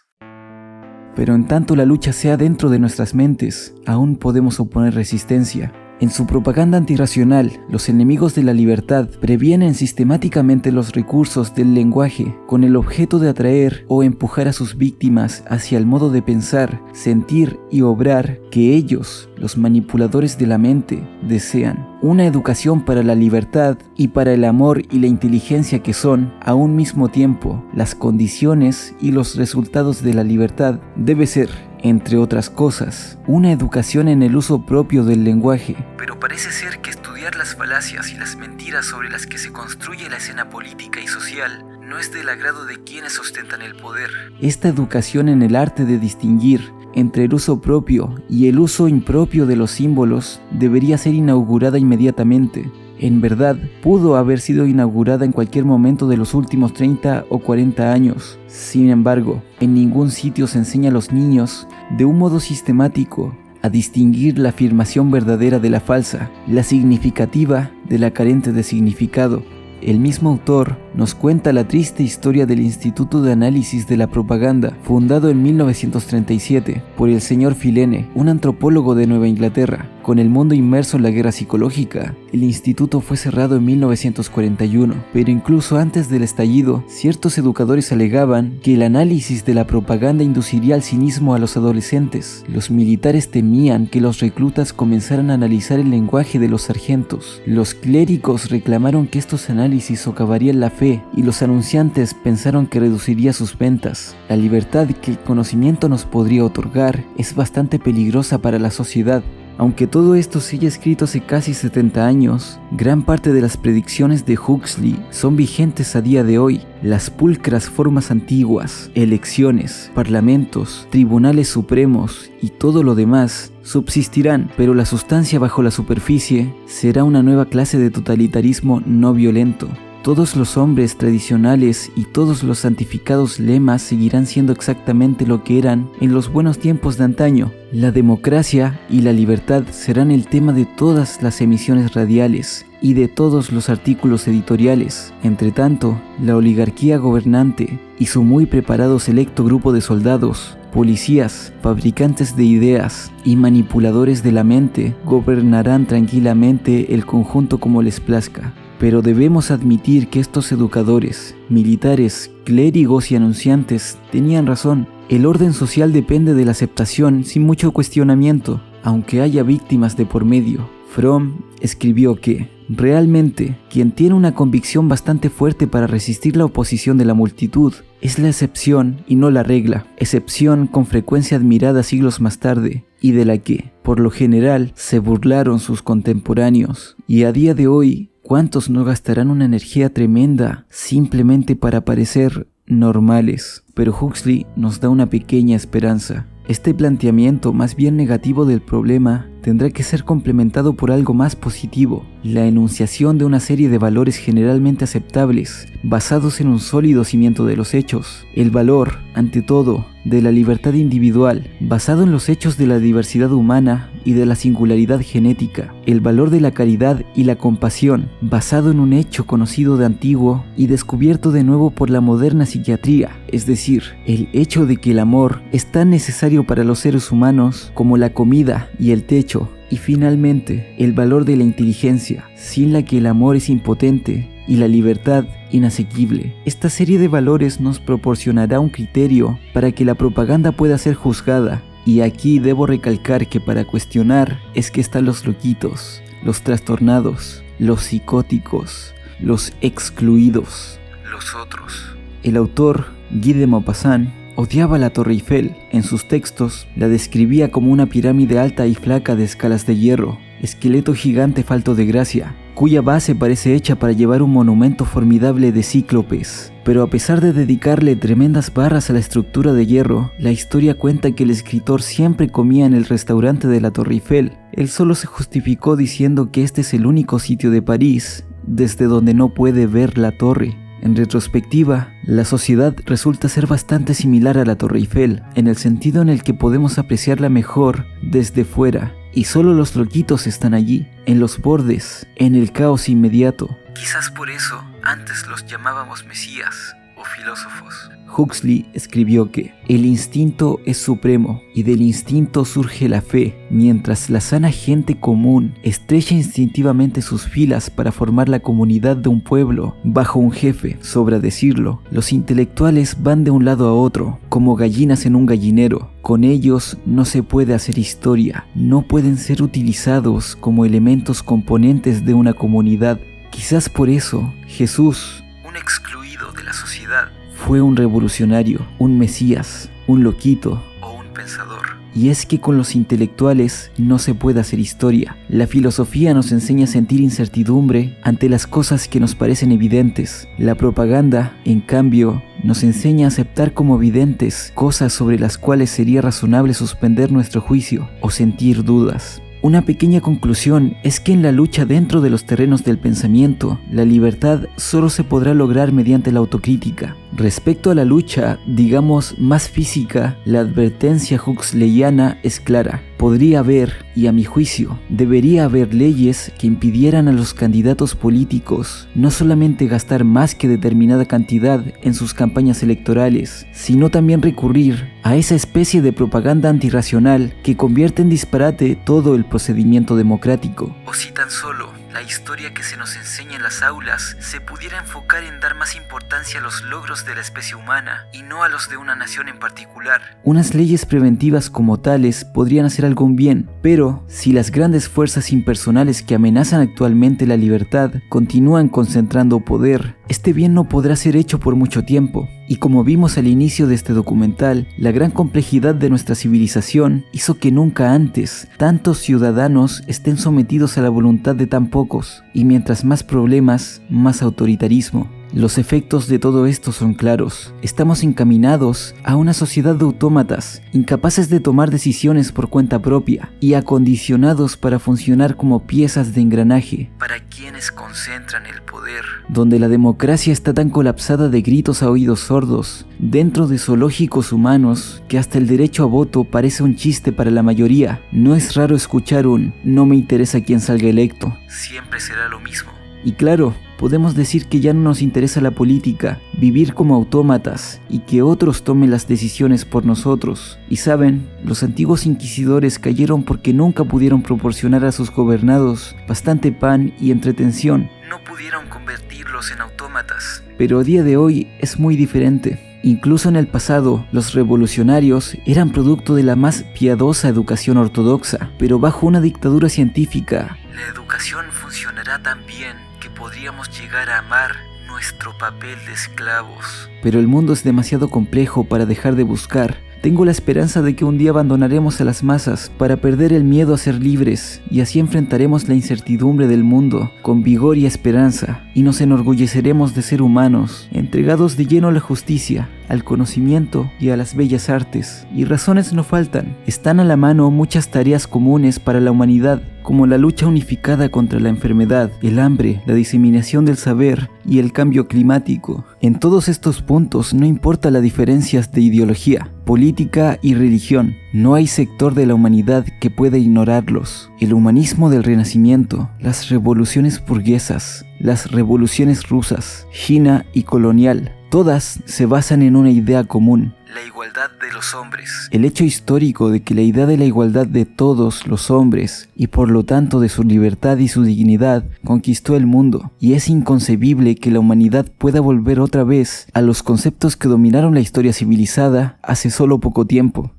Pero en tanto la lucha sea dentro de nuestras mentes, aún podemos oponer resistencia. En su propaganda antirracional, los enemigos de la libertad previenen sistemáticamente los recursos del lenguaje con el objeto de atraer o empujar a sus víctimas hacia el modo de pensar, sentir y obrar que ellos, los manipuladores de la mente, desean. Una educación para la libertad y para el amor y la inteligencia que son, a un mismo tiempo, las condiciones y los resultados de la libertad, debe ser, entre otras cosas, una educación en el uso propio del lenguaje. Pero parece ser que estudiar las falacias y las mentiras sobre las que se construye la escena política y social no es del agrado de quienes ostentan el poder. Esta educación en el arte de distinguir entre el uso propio y el uso impropio de los símbolos debería ser inaugurada inmediatamente. En verdad, pudo haber sido inaugurada en cualquier momento de los últimos 30 o 40 años. Sin embargo, en ningún sitio se enseña a los niños, de un modo sistemático, a distinguir la afirmación verdadera de la falsa, la significativa de la carente de significado. El mismo autor nos cuenta la triste historia del Instituto de Análisis de la Propaganda, fundado en 1937 por el señor Philene, un antropólogo de Nueva Inglaterra. Con el mundo inmerso en la guerra psicológica, el instituto fue cerrado en 1941, pero incluso antes del estallido, ciertos educadores alegaban que el análisis de la propaganda induciría al cinismo a los adolescentes. Los militares temían que los reclutas comenzaran a analizar el lenguaje de los sargentos. Los clérigos reclamaron que estos análisis socavarían la fe y los anunciantes pensaron que reduciría sus ventas. La libertad que el conocimiento nos podría otorgar es bastante peligrosa para la sociedad. Aunque todo esto se haya escrito hace casi 70 años, gran parte de las predicciones de Huxley son vigentes a día de hoy. Las pulcras formas antiguas, elecciones, parlamentos, tribunales supremos y todo lo demás subsistirán, pero la sustancia bajo la superficie será una nueva clase de totalitarismo no violento. Todos los hombres tradicionales y todos los santificados lemas seguirán siendo exactamente lo que eran en los buenos tiempos de antaño. La democracia y la libertad serán el tema de todas las emisiones radiales y de todos los artículos editoriales. Entre tanto, la oligarquía gobernante y su muy preparado selecto grupo de soldados, policías, fabricantes de ideas y manipuladores de la mente gobernarán tranquilamente el conjunto como les plazca. Pero debemos admitir que estos educadores, militares, clérigos y anunciantes tenían razón. El orden social depende de la aceptación sin mucho cuestionamiento, aunque haya víctimas de por medio. Fromm escribió que, realmente, quien tiene una convicción bastante fuerte para resistir la oposición de la multitud es la excepción y no la regla, excepción con frecuencia admirada siglos más tarde y de la que, por lo general, se burlaron sus contemporáneos. Y a día de hoy, ¿cuántos no gastarán una energía tremenda simplemente para parecer normales? Pero Huxley nos da una pequeña esperanza. Este planteamiento más bien negativo del problema tendrá que ser complementado por algo más positivo, la enunciación de una serie de valores generalmente aceptables, basados en un sólido cimiento de los hechos. El valor, ante todo, de la libertad individual, basado en los hechos de la diversidad humana y de la singularidad genética. El valor de la caridad y la compasión, basado en un hecho conocido de antiguo y descubierto de nuevo por la moderna psiquiatría, es decir, el hecho de que el amor es tan necesario para los seres humanos como la comida y el techo. derecho y finalmente el valor de la inteligencia, sin la que el amor es impotente y la libertad inasequible. Esta serie de valores nos proporcionará un criterio para que la propaganda pueda ser juzgada. Y aquí debo recalcar que para cuestionar es que están los loquitos, los trastornados, los psicóticos, los excluidos, los otros. El autor, Guy de Maupassant, odiaba la Torre Eiffel. En sus textos la describía como una pirámide alta y flaca de escalas de hierro, esqueleto gigante falto de gracia, cuya base parece hecha para llevar un monumento formidable de cíclopes. Pero a pesar de dedicarle tremendas barras a la estructura de hierro, la historia cuenta que el escritor siempre comía en el restaurante de la Torre Eiffel. Él solo se justificó diciendo que este es el único sitio de París desde donde no puede ver la torre. En retrospectiva, la sociedad resulta ser bastante similar a la Torre Eiffel, en el sentido en el que podemos apreciarla mejor desde fuera, y solo los loquitos están allí, en los bordes, en el caos inmediato. Quizás por eso antes los llamábamos mesías o filósofos. Huxley escribió que el instinto es supremo y del instinto surge la fe, mientras la sana gente común estrecha instintivamente sus filas para formar la comunidad de un pueblo bajo un jefe. Sobra decirlo, los intelectuales van de un lado a otro, como gallinas en un gallinero. Con ellos no se puede hacer historia, no pueden ser utilizados como elementos componentes de una comunidad. Quizás por eso Jesús, un excluido de la sociedad, fue un revolucionario, un mesías, un loquito o un pensador. Y es que con los intelectuales no se puede hacer historia. La filosofía nos enseña a sentir incertidumbre ante las cosas que nos parecen evidentes. La propaganda, en cambio, nos enseña a aceptar como evidentes cosas sobre las cuales sería razonable suspender nuestro juicio o sentir dudas. Una pequeña conclusión es que en la lucha dentro de los terrenos del pensamiento, la libertad solo se podrá lograr mediante la autocrítica. Respecto a la lucha, digamos, más física, la advertencia huxleyana es clara. Podría haber, y a mi juicio, debería haber leyes que impidieran a los candidatos políticos no solamente gastar más que determinada cantidad en sus campañas electorales, sino también recurrir a esa especie de propaganda antirracional que convierte en disparate todo el procedimiento democrático. O si tan solo la historia que se nos enseña en las aulas se pudiera enfocar en dar más importancia a los logros de la especie humana y no a los de una nación en particular. Unas leyes preventivas como tales podrían hacer algún bien, pero si las grandes fuerzas impersonales que amenazan actualmente la libertad continúan concentrando poder, este bien no podrá ser hecho por mucho tiempo. Y como vimos al inicio de este documental, la gran complejidad de nuestra civilización hizo que nunca antes tantos ciudadanos estén sometidos a la voluntad de tan pocos, y mientras más problemas, más autoritarismo. Los efectos de todo esto son claros. Estamos encaminados a una sociedad de autómatas, incapaces de tomar decisiones por cuenta propia y acondicionados para funcionar como piezas de engranaje para quienes concentran el poder, donde la democracia está tan colapsada de gritos a oídos sordos dentro de zoológicos humanos que hasta el derecho a voto parece un chiste para la mayoría. No es raro escuchar un "no me interesa quién salga electo, siempre será lo mismo". Y claro, podemos decir que ya no nos interesa la política, vivir como autómatas y que otros tomen las decisiones por nosotros. Y saben, los antiguos inquisidores cayeron porque nunca pudieron proporcionar a sus gobernados bastante pan y entretención. No pudieron convertirlos en autómatas. Pero a día de hoy es muy diferente. Incluso en el pasado, los revolucionarios eran producto de la más piadosa educación ortodoxa, pero bajo una dictadura científica, la educación funcionará tan bien que podríamos llegar a amar nuestro papel de esclavos. Pero el mundo es demasiado complejo para dejar de buscar. Tengo la esperanza de que un día abandonaremos a las masas para perder el miedo a ser libres, y así enfrentaremos la incertidumbre del mundo con vigor y esperanza, y nos enorgulleceremos de ser humanos, entregados de lleno a la justicia, al conocimiento y a las bellas artes. Y razones no faltan. Están a la mano muchas tareas comunes para la humanidad, como la lucha unificada contra la enfermedad, el hambre, la diseminación del saber y el cambio climático. En todos estos puntos no importa las diferencias de ideología, política y religión. No hay sector de la humanidad que pueda ignorarlos. El humanismo del Renacimiento, las revoluciones burguesas, las revoluciones rusas, China y colonial, todas se basan en una idea común: la igualdad de los hombres. El hecho histórico de que la idea de la igualdad de todos los hombres, y por lo tanto de su libertad y su dignidad, conquistó el mundo, y es inconcebible que la humanidad pueda volver otra vez a los conceptos que dominaron la historia civilizada hace solo poco tiempo.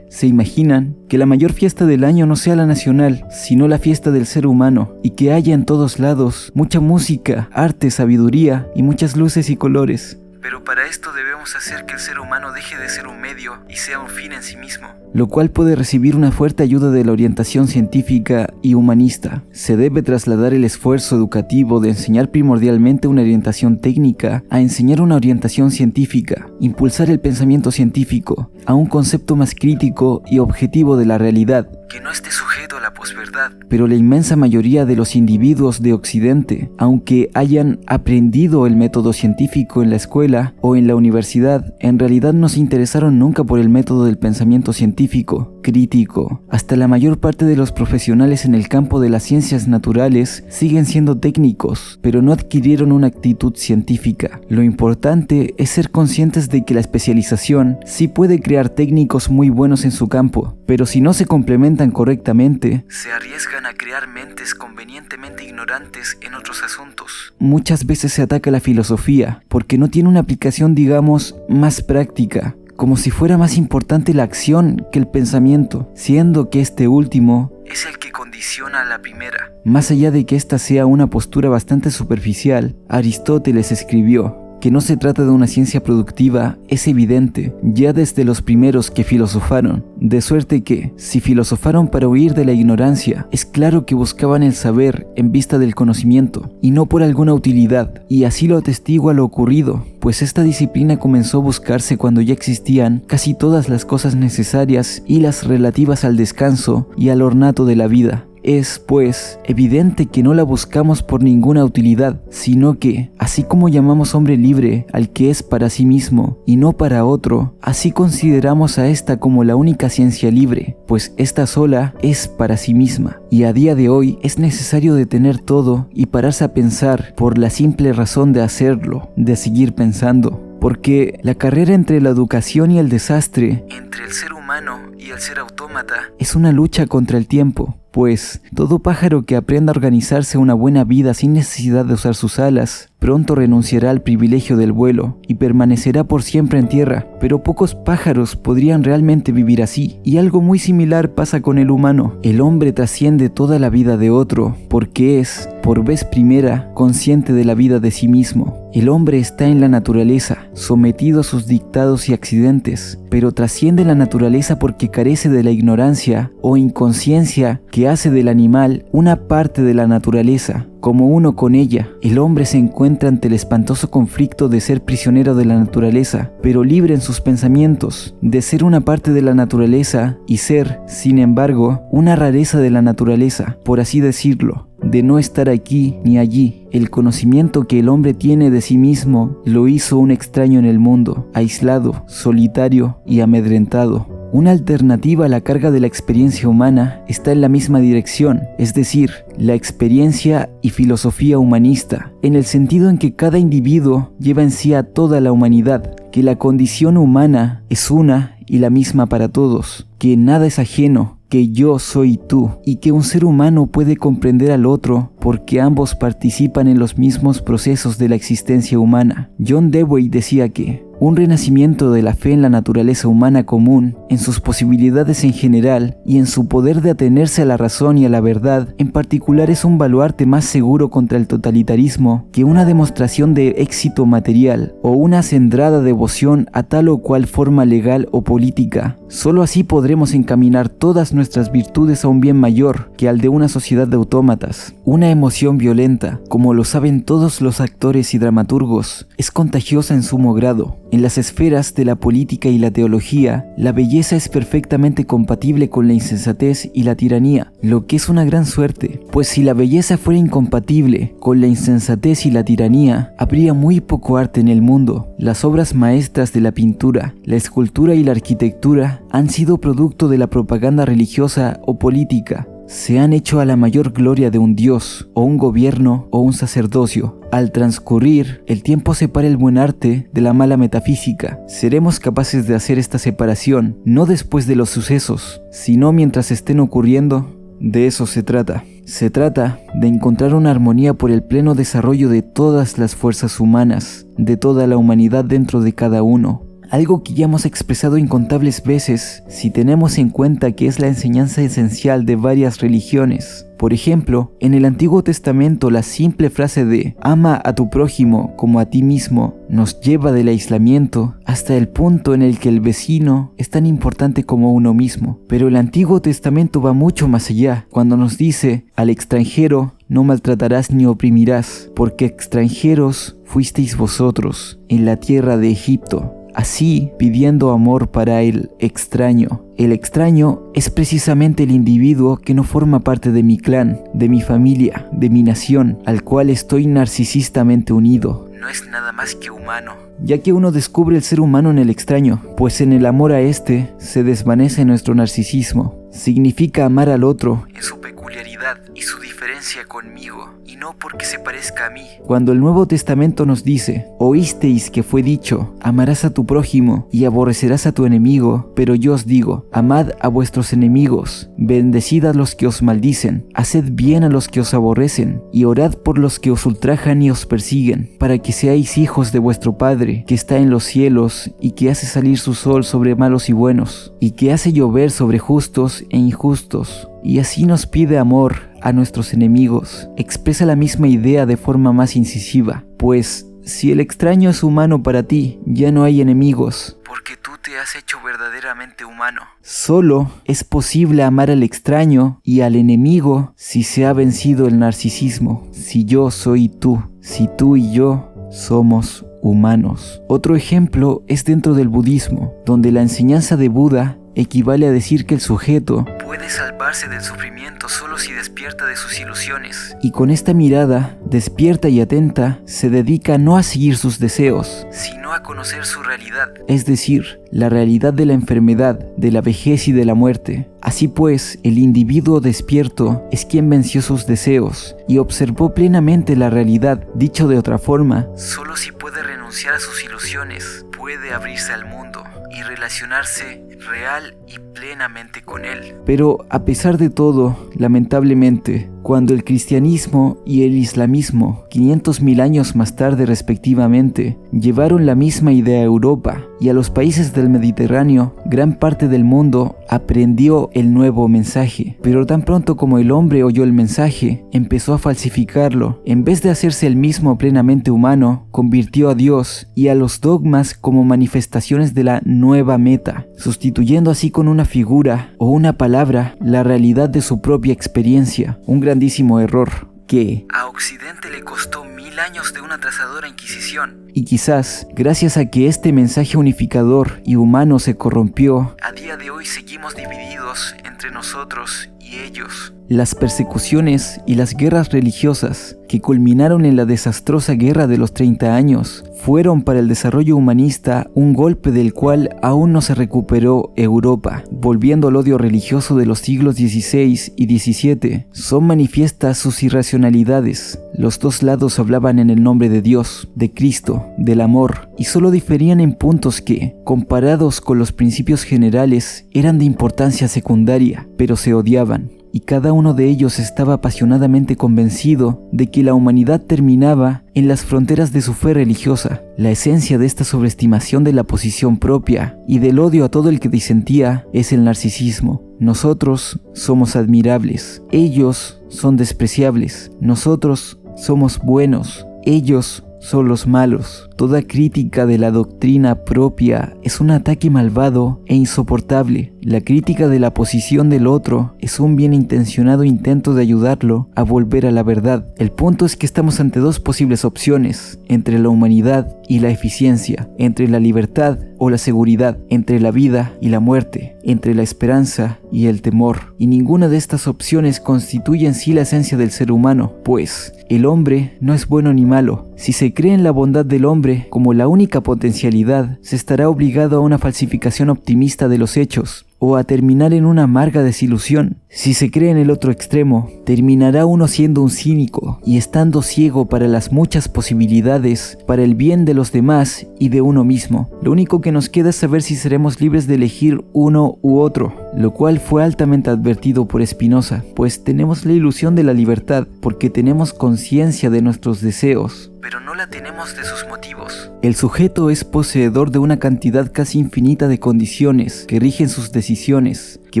¿Se imaginan que la mayor fiesta del año no sea la nacional, sino la fiesta del ser humano, y que haya en todos lados mucha música, arte, sabiduría y muchas luces y colores? Pero para esto debemos hacer que el ser humano deje de ser un medio y sea un fin en sí mismo, lo cual puede recibir una fuerte ayuda de la orientación científica y humanista. Se debe trasladar el esfuerzo educativo de enseñar primordialmente una orientación técnica a enseñar una orientación científica, impulsar el pensamiento científico a un concepto más crítico y objetivo de la realidad, que no esté sujeto a la posverdad. Pero la inmensa mayoría de los individuos de Occidente, aunque hayan aprendido el método científico en la escuela o en la universidad, en realidad no se interesaron nunca por el método del pensamiento científico, crítico. Hasta la mayor parte de los profesionales en el campo de las ciencias naturales siguen siendo técnicos, pero no adquirieron una actitud científica. Lo importante es ser conscientes de que la especialización sí puede crear técnicos muy buenos en su campo, pero si no se complementan correctamente, se arriesgan a crear mentes convenientemente ignorantes en otros asuntos. Muchas veces se ataca la filosofía porque no tiene una aplicación, digamos, más práctica, como si fuera más importante la acción que el pensamiento, siendo que este último es el que condiciona a la primera. Más allá de que esta sea una postura bastante superficial, Aristóteles escribió: que no se trata de una ciencia productiva es evidente ya desde los primeros que filosofaron, de suerte que, si filosofaron para huir de la ignorancia, es claro que buscaban el saber en vista del conocimiento, y no por alguna utilidad, y así lo atestigua lo ocurrido, pues esta disciplina comenzó a buscarse cuando ya existían casi todas las cosas necesarias y las relativas al descanso y al ornato de la vida. Es, pues, evidente que no la buscamos por ninguna utilidad, sino que, así como llamamos hombre libre al que es para sí mismo y no para otro, así consideramos a esta como la única ciencia libre, pues esta sola es para sí misma. Y a día de hoy es necesario detener todo y pararse a pensar por la simple razón de hacerlo, de seguir pensando. Porque la carrera entre la educación y el desastre, entre el ser humano y el ser autómata, es una lucha contra el tiempo. Pues todo pájaro que aprenda a organizarse una buena vida sin necesidad de usar sus alas, pronto renunciará al privilegio del vuelo y permanecerá por siempre en tierra. Pero pocos pájaros podrían realmente vivir así, y algo muy similar pasa con el humano. El hombre trasciende toda la vida de otro, porque es, por vez primera, consciente de la vida de sí mismo. El hombre está en la naturaleza, sometido a sus dictados y accidentes, pero trasciende la naturaleza porque carece de la ignorancia o inconsciencia que hace del animal una parte de la naturaleza, como uno con ella. El hombre se encuentra ante el espantoso conflicto de ser prisionero de la naturaleza, pero libre en sus pensamientos, de ser una parte de la naturaleza y ser, sin embargo, una rareza de la naturaleza, por así decirlo, de no estar aquí ni allí. El conocimiento que el hombre tiene de sí mismo lo hizo un extraño en el mundo, aislado, solitario y amedrentado. Una alternativa a la carga de la experiencia humana está en la misma dirección, es decir, la experiencia y filosofía humanista, en el sentido en que cada individuo lleva en sí a toda la humanidad, que la condición humana es una y la misma para todos, que nada es ajeno, que yo soy tú, y que un ser humano puede comprender al otro porque ambos participan en los mismos procesos de la existencia humana. John Dewey decía que un renacimiento de la fe en la naturaleza humana común, en sus posibilidades en general y en su poder de atenerse a la razón y a la verdad en particular, es un baluarte más seguro contra el totalitarismo que una demostración de éxito material o una acendrada devoción a tal o cual forma legal o política. Solo así podremos encaminar todas nuestras virtudes a un bien mayor que al de una sociedad de autómatas. Una emoción violenta, como lo saben todos los actores y dramaturgos, es contagiosa en sumo grado. En las esferas de la política y la teología, la belleza es perfectamente compatible con la insensatez y la tiranía, lo que es una gran suerte, pues si la belleza fuera incompatible con la insensatez y la tiranía, habría muy poco arte en el mundo. Las obras maestras de la pintura, la escultura y la arquitectura han sido producto de la propaganda religiosa o política. Se han hecho a la mayor gloria de un dios, o un gobierno, o un sacerdocio. Al transcurrir, el tiempo separa el buen arte de la mala metafísica. Seremos capaces de hacer esta separación, no después de los sucesos, sino mientras estén ocurriendo. De eso se trata. Se trata de encontrar una armonía por el pleno desarrollo de todas las fuerzas humanas, de toda la humanidad dentro de cada uno. Algo que ya hemos expresado incontables veces si tenemos en cuenta que es la enseñanza esencial de varias religiones. Por ejemplo, en el Antiguo Testamento la simple frase de «ama a tu prójimo como a ti mismo» nos lleva del aislamiento hasta el punto en el que el vecino es tan importante como uno mismo. Pero el Antiguo Testamento va mucho más allá, cuando nos dice «al extranjero no maltratarás ni oprimirás, porque extranjeros fuisteis vosotros en la tierra de Egipto». Así, pidiendo amor para el extraño. El extraño es precisamente el individuo que no forma parte de mi clan, de mi familia, de mi nación, al cual estoy narcisistamente unido. No es nada más que humano, ya que uno descubre el ser humano en el extraño, pues en el amor a este se desvanece nuestro narcisismo. Significa amar al otro en su peculiaridad y su diferencia conmigo, y no porque se parezca a mí. Cuando el Nuevo Testamento nos dice, oísteis que fue dicho, amarás a tu prójimo y aborrecerás a tu enemigo, pero yo os digo, amad a vuestros enemigos, bendecid a los que os maldicen, haced bien a los que os aborrecen, y orad por los que os ultrajan y os persiguen, para que seáis hijos de vuestro Padre, que está en los cielos, y que hace salir su sol sobre malos y buenos, y que hace llover sobre justos e injustos. Y así nos pide amor a nuestros enemigos. Expresa la misma idea de forma más incisiva, pues si el extraño es humano para ti, ya no hay enemigos, porque tú te has hecho verdaderamente humano. Solo es posible amar al extraño y al enemigo si se ha vencido el narcisismo, si yo soy tú, si tú y yo somos humanos. Otro ejemplo es dentro del budismo, donde la enseñanza de Buda equivale a decir que el sujeto puede salvarse del sufrimiento solo si despierta de sus ilusiones. Y con esta mirada, despierta y atenta, se dedica no a seguir sus deseos, sino a conocer su realidad, es decir, la realidad de la enfermedad, de la vejez y de la muerte. Así pues, el individuo despierto es quien venció sus deseos y observó plenamente la realidad. Dicho de otra forma, solo si puede renunciar a sus ilusiones, puede abrirse al mundo y relacionarse real y plenamente con él. Pero a pesar de todo, lamentablemente, cuando el cristianismo y el islamismo, 500.000 años más tarde respectivamente, llevaron la misma idea a Europa y a los países del Mediterráneo, gran parte del mundo aprendió el nuevo mensaje. Pero tan pronto como el hombre oyó el mensaje, empezó a falsificarlo. En vez de hacerse el mismo plenamente humano, convirtió a Dios y a los dogmas como manifestaciones de la nueva meta, sustituyendo así con una figura o una palabra la realidad de su propia experiencia. Un grandísimo error que a Occidente le costó 1000 años de una atrasadora inquisición. Y quizás, gracias a que este mensaje unificador y humano se corrompió, a día de hoy seguimos divididos entre nosotros y ellos. Las persecuciones y las guerras religiosas que culminaron en la desastrosa guerra de los 30 años fueron para el desarrollo humanista un golpe del cual aún no se recuperó Europa, volviendo al odio religioso de los siglos XVI y XVII. Son manifiestas sus irracionalidades. Los dos lados hablaban en el nombre de Dios, de Cristo, del amor, y solo diferían en puntos que, comparados con los principios generales, eran de importancia secundaria, pero se odiaban. Y cada uno de ellos estaba apasionadamente convencido de que la humanidad terminaba en las fronteras de su fe religiosa. La esencia de esta sobreestimación de la posición propia y del odio a todo el que disentía es el narcisismo. Nosotros somos admirables, ellos son despreciables, nosotros somos buenos, ellos son los malos. Toda crítica de la doctrina propia es un ataque malvado e insoportable. La crítica de la posición del otro es un bien intencionado intento de ayudarlo a volver a la verdad. El punto es que estamos ante dos posibles opciones, entre la humanidad y la eficiencia, entre la libertad o la seguridad, entre la vida y la muerte, entre la esperanza y el temor. Y ninguna de estas opciones constituye en sí la esencia del ser humano, pues el hombre no es bueno ni malo. Si se cree en la bondad del hombre como la única potencialidad, se estará obligado a una falsificación optimista de los hechos, o a terminar en una amarga desilusión. Si se cree en el otro extremo, terminará uno siendo un cínico y estando ciego para las muchas posibilidades, para el bien de los demás y de uno mismo. Lo único que nos queda es saber si seremos libres de elegir uno u otro, lo cual fue altamente advertido por Spinoza, pues tenemos la ilusión de la libertad porque tenemos conciencia de nuestros deseos, pero no la tenemos de sus motivos. El sujeto es poseedor de una cantidad casi infinita de condiciones que rigen sus decisiones, que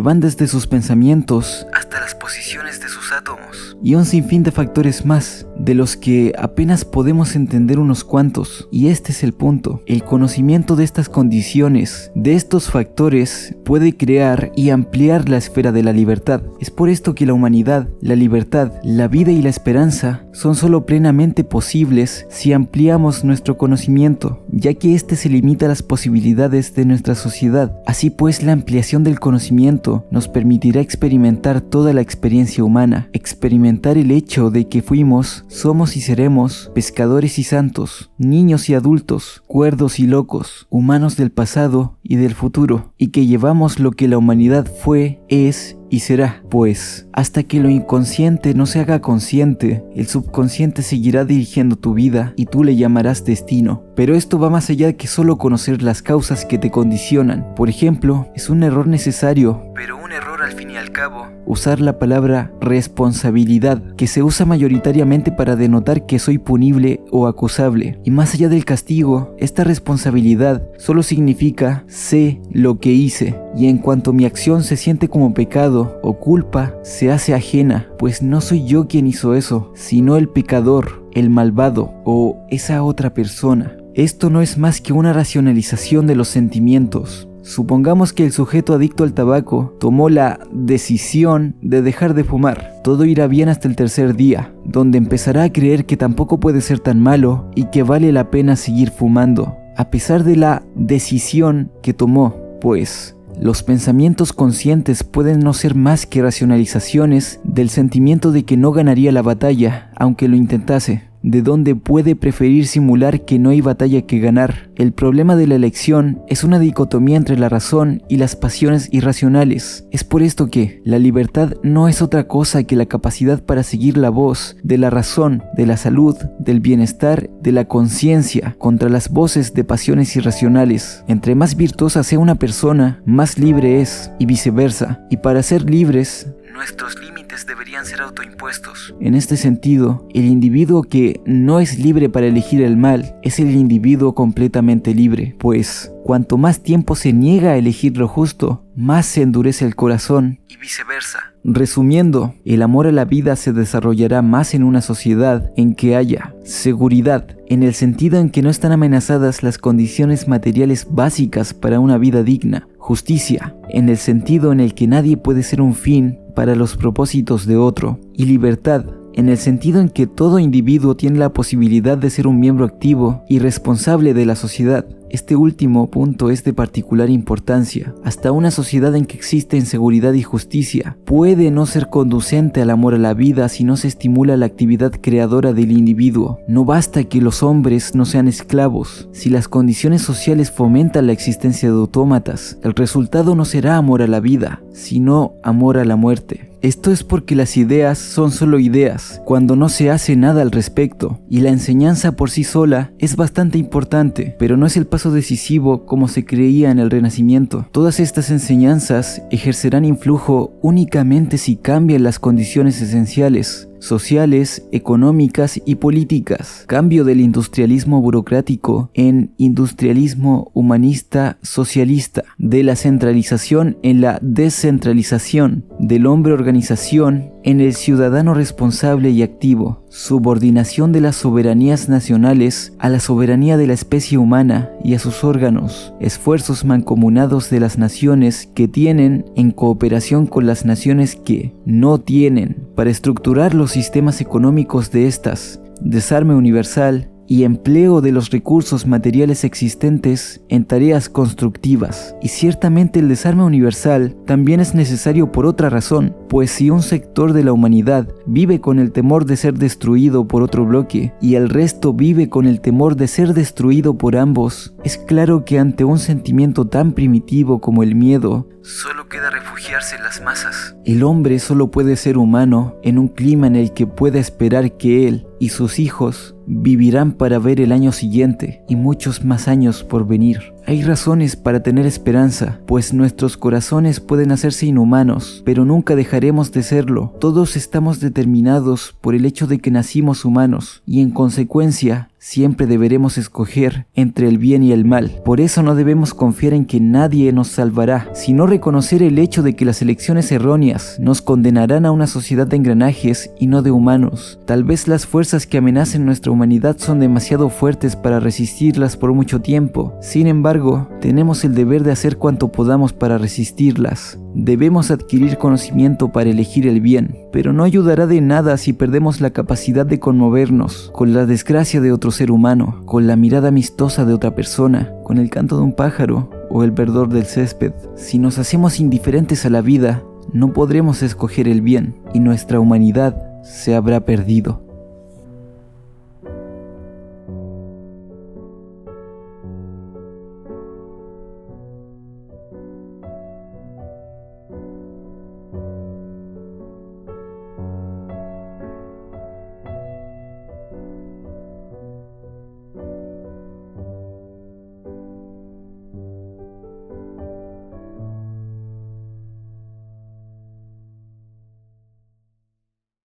van desde sus pensamientos hasta las posiciones de sus átomos, y un sinfín de factores más, de los que apenas podemos entender unos cuantos. Y este es el punto: el conocimiento de estas condiciones, de estos factores, puede crear y ampliar la esfera de la libertad. Es por esto que la humanidad, la libertad, la vida y la esperanza son solo plenamente posibles si ampliamos nuestro conocimiento, ya que éste se limita a las posibilidades de nuestra sociedad. Así pues, la ampliación del conocimiento nos permitirá experimentar toda la experiencia humana, experimentar el hecho de que fuimos, somos y seremos pescadores y santos, niños y adultos, cuerdos y locos, humanos del pasado y del futuro, y que llevamos lo que la humanidad fue, es y será. Pues, hasta que lo inconsciente no se haga consciente, el subconsciente seguirá dirigiendo tu vida y tú le llamarás destino. Pero esto va más allá de que solo conocer las causas que te condicionan. Por ejemplo, es un error necesario, pero un error al fin y al cabo, usar la palabra responsabilidad, que se usa mayoritariamente para denotar que soy punible o acusable. Y más allá del castigo, esta responsabilidad solo significa sé lo que hice, y en cuanto mi acción se siente como pecado o culpa, se hace ajena, pues no soy yo quien hizo eso, sino el pecador, el malvado o esa otra persona. Esto no es más que una racionalización de los sentimientos. Supongamos que el sujeto adicto al tabaco tomó la decisión de dejar de fumar. Todo irá bien hasta el tercer día, donde empezará a creer que tampoco puede ser tan malo y que vale la pena seguir fumando, a pesar de la decisión que tomó, pues los pensamientos conscientes pueden no ser más que racionalizaciones del sentimiento de que no ganaría la batalla, aunque lo intentase, de donde puede preferir simular que no hay batalla que ganar. El problema de la elección es una dicotomía entre la razón y las pasiones irracionales. Es por esto que la libertad no es otra cosa que la capacidad para seguir la voz de la razón, de la salud, del bienestar, de la conciencia, contra las voces de pasiones irracionales. Entre más virtuosa sea una persona, más libre es, y viceversa. Y para ser libres, nuestros límites deberían ser autoimpuestos. En este sentido, el individuo que no es libre para elegir el mal es el individuo completamente libre, pues cuanto más tiempo se niega a elegir lo justo, más se endurece el corazón y viceversa. Resumiendo, el amor a la vida se desarrollará más en una sociedad en que haya seguridad, en el sentido en que no están amenazadas las condiciones materiales básicas para una vida digna, justicia, en el sentido en el que nadie puede ser un fin para los propósitos de otro, y libertad, en el sentido en que todo individuo tiene la posibilidad de ser un miembro activo y responsable de la sociedad. Este último punto es de particular importancia. Hasta una sociedad en que existe inseguridad y justicia puede no ser conducente al amor a la vida si no se estimula la actividad creadora del individuo. No basta que los hombres no sean esclavos. Si las condiciones sociales fomentan la existencia de autómatas, el resultado no será amor a la vida, sino amor a la muerte. Esto es porque las ideas son solo ideas, cuando no se hace nada al respecto, y la enseñanza por sí sola es bastante importante, pero no es el paso decisivo como se creía en el Renacimiento. Todas estas enseñanzas ejercerán influjo únicamente si cambian las condiciones esenciales, sociales, económicas y políticas. Cambio del industrialismo burocrático en industrialismo humanista socialista, de la centralización en la descentralización, del hombre organización en el ciudadano responsable y activo, subordinación de las soberanías nacionales a la soberanía de la especie humana y a sus órganos, esfuerzos mancomunados de las naciones que tienen en cooperación con las naciones que no tienen, para estructurar los sistemas económicos de estas, desarme universal y empleo de los recursos materiales existentes en tareas constructivas. Y ciertamente el desarme universal también es necesario por otra razón, pues si un sector de la humanidad vive con el temor de ser destruido por otro bloque y el resto vive con el temor de ser destruido por ambos, es claro que ante un sentimiento tan primitivo como el miedo, solo queda refugiarse en las masas. El hombre solo puede ser humano en un clima en el que pueda esperar que él y sus hijos vivirán para ver el año siguiente y muchos más años por venir. Hay razones para tener esperanza, pues nuestros corazones pueden hacerse inhumanos, pero nunca dejaremos de serlo. Todos estamos determinados por el hecho de que nacimos humanos, y en consecuencia, siempre deberemos escoger entre el bien y el mal. Por eso no debemos confiar en que nadie nos salvará, sino reconocer el hecho de que las elecciones erróneas nos condenarán a una sociedad de engranajes y no de humanos. Tal vez las fuerzas que amenacen nuestra humanidad son demasiado fuertes para resistirlas por mucho tiempo. Sin embargo, tenemos el deber de hacer cuanto podamos para resistirlas. Debemos adquirir conocimiento para elegir el bien, pero no ayudará de nada si perdemos la capacidad de conmovernos con la desgracia de otro ser humano, con la mirada amistosa de otra persona, con el canto de un pájaro o el verdor del césped. Si nos hacemos indiferentes a la vida, no podremos escoger el bien y nuestra humanidad se habrá perdido.